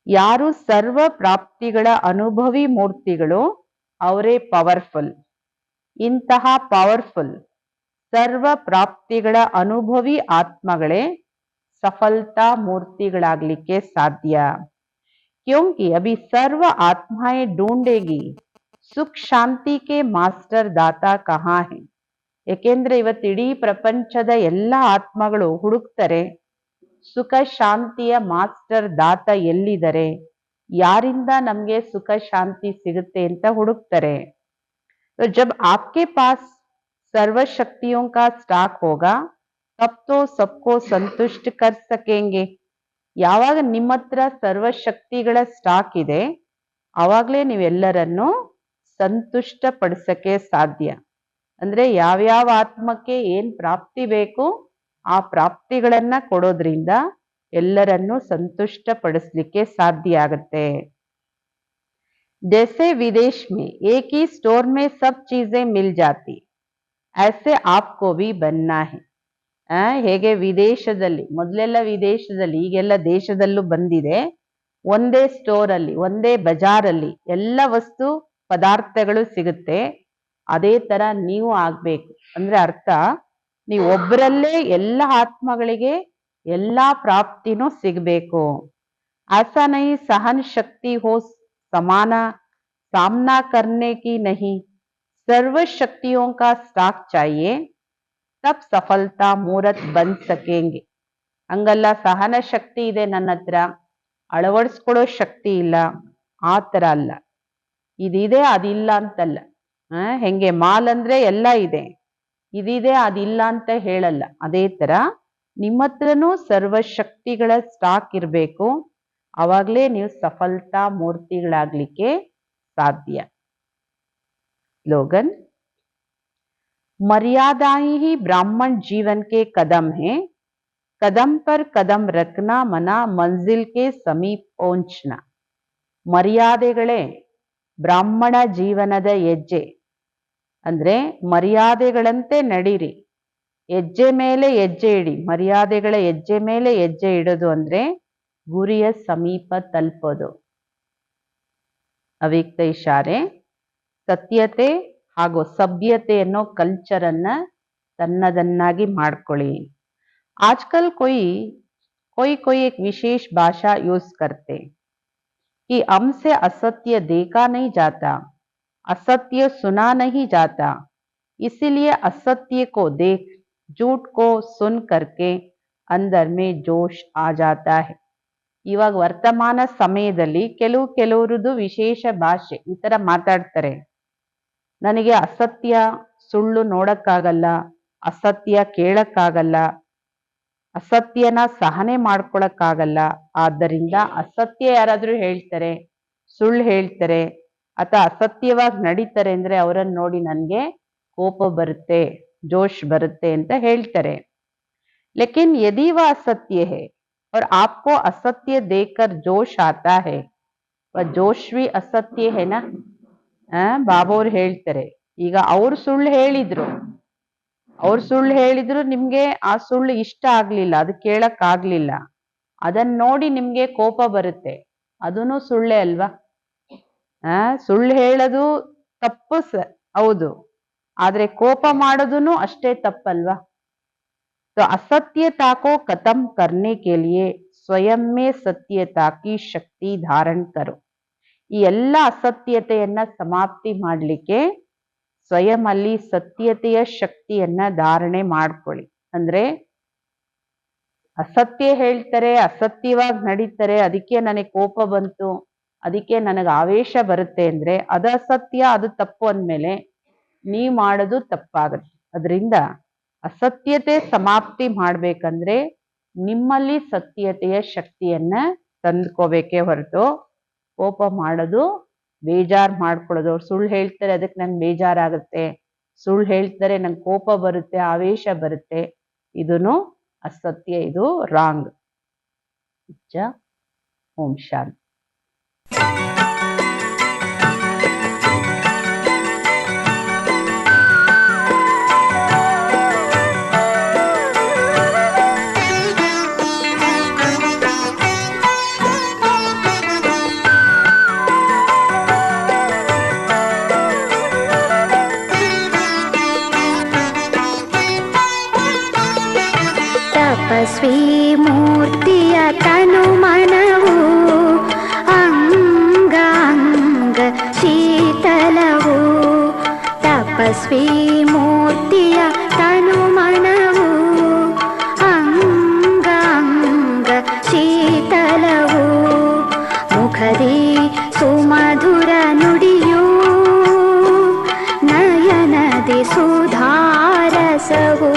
A: ಯಾರು ಸರ್ವ ಪ್ರಾಪ್ತಿಗಳ ಅನುಭವಿ ಮೂರ್ತಿಗಳು ಅವರೇ ಪವರ್ಫುಲ್. ಇಂತಹ ಪವರ್ಫುಲ್ ಸರ್ವ ಪ್ರಾಪ್ತಿಗಳ ಅನುಭವಿ ಆತ್ಮಗಳೇ ಸಫಲತಾ ಮೂರ್ತಿಗಳಾಗ್ಲಿಕ್ಕೆ ಸಾಧ್ಯ. क्योंकि अभी सर्व आत्माएं ढूंढेगी सुख शांति के मास्टर दाता कहाँ है. ಏಕೆಂದ್ರೆ ಇವತ್ತು ಇಡೀ ಪ್ರಪಂಚದ ಎಲ್ಲ ಆತ್ಮಗಳು ಹುಡುಕ್ತಾರೆ ಸುಖ ಶಾಂತಿಯ ಮಾಸ್ಟರ್ ದಾತ ಎಲ್ಲಿದ್ದಾರೆ, ಯಾರಿಂದ ನಮಗೆ ಸುಖ ಶಾಂತಿ ಸಿಗುತ್ತೆ ಅಂತ ಹುಡುಕ್ತಾರೆ. तो जब आपके पास सर्व शक्तियों का स्टॉक होगा तब तो सबको संतुष्ट कर सकेंगे. ಯಾವಾಗ ನಿಮ್ಮ ಹತ್ರ ಸರ್ವಶಕ್ತಿಗಳ ಸ್ಟಾಕ್ ಇದೆ ಆವಾಗಲೇ ನೀವೆಲ್ಲರನ್ನು ಸಂತುಷ್ಟ ಪಡಿಸಕ್ಕೆ ಸಾಧ್ಯ. ಅಂದ್ರೆ ಯಾವ್ಯಾವ ಆತ್ಮಕ್ಕೆ ಏನ್ ಪ್ರಾಪ್ತಿ ಬೇಕು ಆ ಪ್ರಾಪ್ತಿಗಳನ್ನ ಕೊಡೋದ್ರಿಂದ ಎಲ್ಲರನ್ನು ಸಂತುಷ್ಟ ಪಡಿಸ್ಲಿಕ್ಕೆ ಸಾಧ್ಯ ಆಗುತ್ತೆ. जैसे विदेश में एक ही स्टोर में सब चीजें मिल जाती, ऐसे आपको भी बनना है. ಹೇಗೆ ವಿದೇಶದಲ್ಲಿ, ಮೊದಲೆಲ್ಲ ವಿದೇಶದಲ್ಲಿ, ಈಗೆಲ್ಲ ದೇಶದಲ್ಲೂ ಬಂದಿದೆ, ಒಂದೇ ಸ್ಟೋರ್ ಅಲ್ಲಿ ಒಂದೇ ಬಜಾರಲ್ಲಿ ಎಲ್ಲ ವಸ್ತು ಪದಾರ್ಥಗಳು ಸಿಗುತ್ತೆ. ಅದೇ ತರ ನೀವು ಆಗ್ಬೇಕು. ಅಂದ್ರೆ ಅರ್ಥ, ನೀವು ಒಬ್ಬರಲ್ಲೇ ಎಲ್ಲ ಆತ್ಮಗಳಿಗೆ ಎಲ್ಲಾ ಪ್ರಾಪ್ತಿನೂ ಸಿಗಬೇಕು. ऐसा नहीं सहन शक्ति हो समाना सामना करने की नहीं, सर्व शक्तियों का स्टॉक चाहिए तब सफलता मूर्त बन सकेंगे. ಹಂಗಲ್ಲ, ಸಹನ ಶಕ್ತಿ ಇದೆ ನನ್ನ ಹತ್ರ, ಅಳವಡಿಸ್ಕೊಳ್ಳೋ ಶಕ್ತಿ ಇಲ್ಲ, ಆ ತರ ಅಲ್ಲ. ಇದಿದೆ ಅದಿಲ್ಲ ಅಂತಲ್ಲ. ಹೆಂಗೆ ಮಾಲ್ ಅಂದ್ರೆ ಎಲ್ಲ ಇದೆ, ಇದಿದೆ ಅದಿಲ್ಲ ಅಂತ ಹೇಳಲ್ಲ. ಅದೇ ತರ ನಿಮ್ಮ ಹತ್ರನೂ ಸರ್ವಶಕ್ತಿಗಳ ಸ್ಟಾಕ್ ಇರಬೇಕು. ಅವಾಗ್ಲೇ ನೀವು ಸಫಲತಾ ಮೂರ್ತಿಗಳಾಗ್ಲಿಕ್ಕೆ ಸಾಧ್ಯ. ಸ್ಲೋಗನ್, मर्यादाएं ही ब्राह्मण जीवन के कदम हैं, कदम पर कदम रखना मना मंजिल के समीप पहुंचना. ಮರ್ಯಾದೆಗಳೇ ಬ್ರಾಹ್ಮಣ ಜೀವನದ ಹೆಜ್ಜೆ. ಅಂದ್ರೆ ಮರ್ಯಾದೆಗಳಂತೆ ನಡೀರಿ, ಹೆಜ್ಜೆ ಮೇಲೆ ಹೆಜ್ಜೆ ಇಡಿ. ಮರ್ಯಾದೆಗಳ ಹೆಜ್ಜೆ ಮೇಲೆ ಹೆಜ್ಜೆ ಇಡೋದು ಅಂದ್ರೆ ಗುರಿಯ ಸಮೀಪ ತಲುಪೋದು. ಅವ್ಯಕ್ತ ಇಶಾರೆ, ಸತ್ಯತೆ ಹಾಗೂ ಸಭ್ಯತೆ ಅನ್ನೋ ಕಲ್ಚರ್ ಅನ್ನ ತನ್ನದನ್ನಾಗಿ ಮಾಡ್ಕೊಳ್ಳಿ. आजकल कोई एक विशेष भाषा यूज करते कि हमसे असत्य देखा नहीं जाता, असत्य सुना नहीं जाता, इसीलिए असत्य को देख झूठ को सुन करके अंदर में जोश आ जाता है. ಇವಾಗ ವರ್ತಮಾನ ಸಮಯದಲ್ಲಿ ಕೆಲವರದು ವಿಶೇಷ ಭಾಷೆ ಈ ತರ ಮಾತಾಡ್ತಾರೆ. ನನಗೆ ಅಸತ್ಯ ಸುಳ್ಳು ನೋಡಕ್ಕಾಗಲ್ಲ, ಅಸತ್ಯ ಕೇಳಕ್ಕಾಗಲ್ಲ, ಅಸತ್ಯನ ಸಹನೆ ಮಾಡ್ಕೊಳಕ್ಕಾಗಲ್ಲ. ಆದ್ದರಿಂದ ಅಸತ್ಯ ಯಾರಾದ್ರೂ ಹೇಳ್ತಾರೆ, ಸುಳ್ಳು ಹೇಳ್ತಾರೆ ಅಥವಾ ಅಸತ್ಯವಾಗಿ ನಡೀತಾರೆ ಅಂದ್ರೆ ಅವರನ್ನು ನೋಡಿ ನನಗೆ ಕೋಪ ಬರುತ್ತೆ, ಜೋಶ್ ಬರುತ್ತೆ ಅಂತ ಹೇಳ್ತಾರೆ. लेकिन यदि वह असत्य है और आपको असत्य देखकर जोश आता है, वह जोश भी असत्य है ना. ಬಾಬಾ ಅವ್ರು ಹೇಳ್ತಾರೆ, ಈಗ ಅವ್ರು ಸುಳ್ಳು ಹೇಳಿದ್ರು ನಿಮ್ಗೆ ಆ ಸುಳ್ಳು ಇಷ್ಟ ಆಗ್ಲಿಲ್ಲ, ಅದು ಕೇಳಕ್ ಆಗ್ಲಿಲ್ಲ, ಅದನ್ನ ನೋಡಿ ನಿಮ್ಗೆ ಕೋಪ ಬರುತ್ತೆ, ಅದೂನು ಸುಳ್ಳೇ ಅಲ್ವಾ. ಸುಳ್ಳು ಹೇಳೋದು ತಪ್ಪು ಹೌದು, ಆದ್ರೆ ಕೋಪ ಮಾಡೋದೂನು ಅಷ್ಟೇ ತಪ್ಪಲ್ವಾ. तो असत्यता को खत्म करने के लिए स्वयं में सत्यता की शक्ति धारण करो. ಈ ಎಲ್ಲ ಅಸತ್ಯತೆಯನ್ನ ಸಮಾಪ್ತಿ ಮಾಡ್ಲಿಕ್ಕೆ ಸ್ವಯಂ ಅಲ್ಲಿ ಸತ್ಯತೆಯ ಶಕ್ತಿಯನ್ನ ಧಾರಣೆ ಮಾಡ್ಕೊಳ್ಳಿ. ಅಂದ್ರೆ ಅಸತ್ಯ ಹೇಳ್ತಾರೆ, ಅಸತ್ಯವಾಗಿ ನಡೀತಾರೆ, ಅದಕ್ಕೆ ನನಗೆ ಕೋಪ ಬಂತು, ಅದಕ್ಕೆ ನನಗೆ ಆವೇಶ ಬರುತ್ತೆ ಅಂದ್ರೆ ಅದು ಅಸತ್ಯ, ಅದು ತಪ್ಪು ಅಂದ್ಮೇಲೆ ನೀವ್ ಮಾಡೋದು ತಪ್ಪಾಗುತ್ತೆ. ಅದರಿಂದ ಅಸತ್ಯತೆ ಸಮಾಪ್ತಿ ಮಾಡ್ಬೇಕಂದ್ರೆ ನಿಮ್ಮಲ್ಲಿ ಸತ್ಯತೆಯ ಶಕ್ತಿಯನ್ನ ತಂದ್ಕೋಬೇಕೇ ಹೊರತು ಕೋಪ ಮಾಡೋದು, ಬೇಜಾರ್ ಮಾಡ್ಕೊಳ್ಳೋದು. ಅವ್ರು ಸುಳ್ಳು ಹೇಳ್ತಾರೆ ಅದಕ್ಕೆ ನಂಗೆ ಬೇಜಾರಾಗುತ್ತೆ, ಸುಳ್ಳು ಹೇಳ್ತಾರೆ ನಂಗೆ ಕೋಪ ಬರುತ್ತೆ, ಆವೇಶ ಬರುತ್ತೆ, ಇದೂನು ಅಸತ್ಯ, ಇದು ರಾಂಗ್. ಓಂ ಶಾಂತಿ.
B: ತಪಸ್ವಿ ಮೂರ್ತಿಯ ತನು ಮನವು ಅಂಗಾಂಗ ಶೀತಲವು. ತಪಸ್ವಿ ಮೂರ್ತಿಯ ತನು ಮನವು ಅಂಗಾಂಗ ತನುಮನವು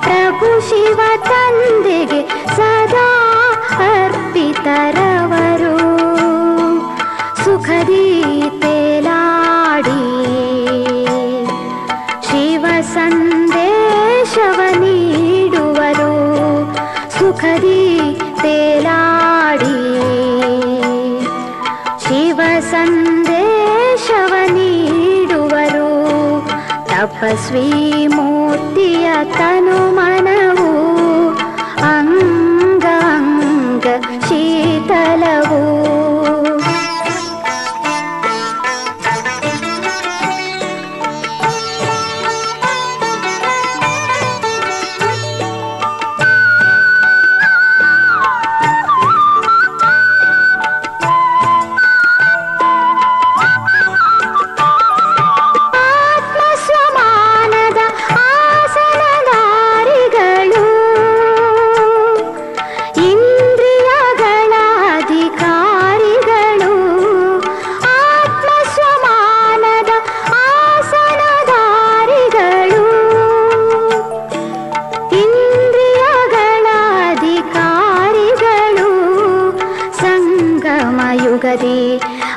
B: ಪ್ರಭು ಶಿವ ತಂದೆಗೆ ಸದಾ ಅರ್ಪಿತರವರು ಸುಖದಿ ತೇಲಾಡಿ ಶಿವ ಸಂದೇಶವ ನೀಡುವರು ಸುಖದಿ ತೇಲಾಡಿ ಶಿವ ಸಂದೇಶವ ನೀಡುವರು ತಪಸ್ವಿ ಮೂರ್ತಿಯ ತನುಮನವು ಅಂಗ ಅಂಗ ಶೀತಲವು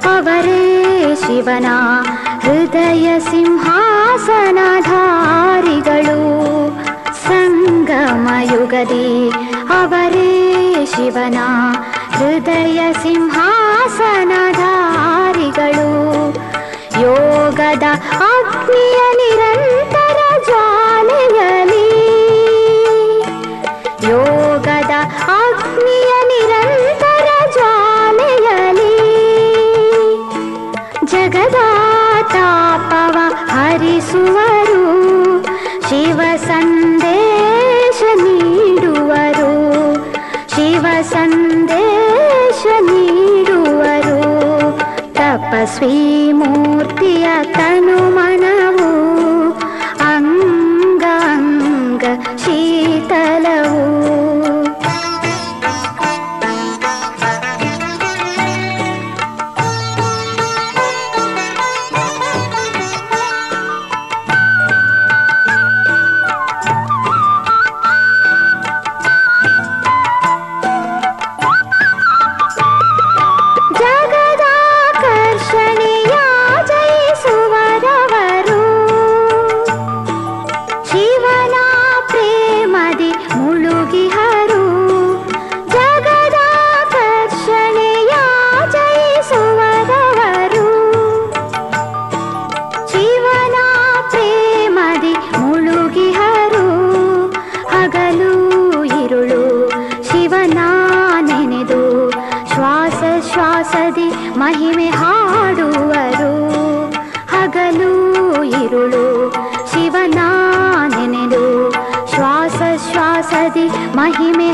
B: ಅವರೇ ಶಿವನ ಹೃದಯ ಸಿಂಹಾಸನಧಾರಿಗಳು ಸಂಗಮ ಯುಗದಿ ಅವರೇ ಶಿವನ ಹೃದಯ ಸಿಂಹಾಸನಧಾರಿಗಳು ಯೋಗದ ಅಗ್ನಿಯ ನಿರಂತರ ಜ್ವಾಲೆಯಲಿ ಯೋಗದ ಅಗ್ನಿಯ ನಿರಂತರ ಜ್ವಾಲೆಯಲಿ ಜಗದ ತಾಪವ ಹರಿಸುವರು ಶಿವ ಸಂದೇಶ ನೀಡುವರು ಶಿವ ಸಂದೇಶ ನೀಡುವರು ತಪಸ್ವಿ ಮೂರ್ತಿಯ ತನುಮನವು ಅಂಗ ಅಂಗ ಶೀತಲವು ಶ್ವಾಸದಿ ಮಹಿಮೆ ಹಾಡುವರು ಹಗಲು ಇರುಳು ಶಿವನ ನೆನೆದು ಶ್ವಾಸದಿ ಮಹಿಮೆ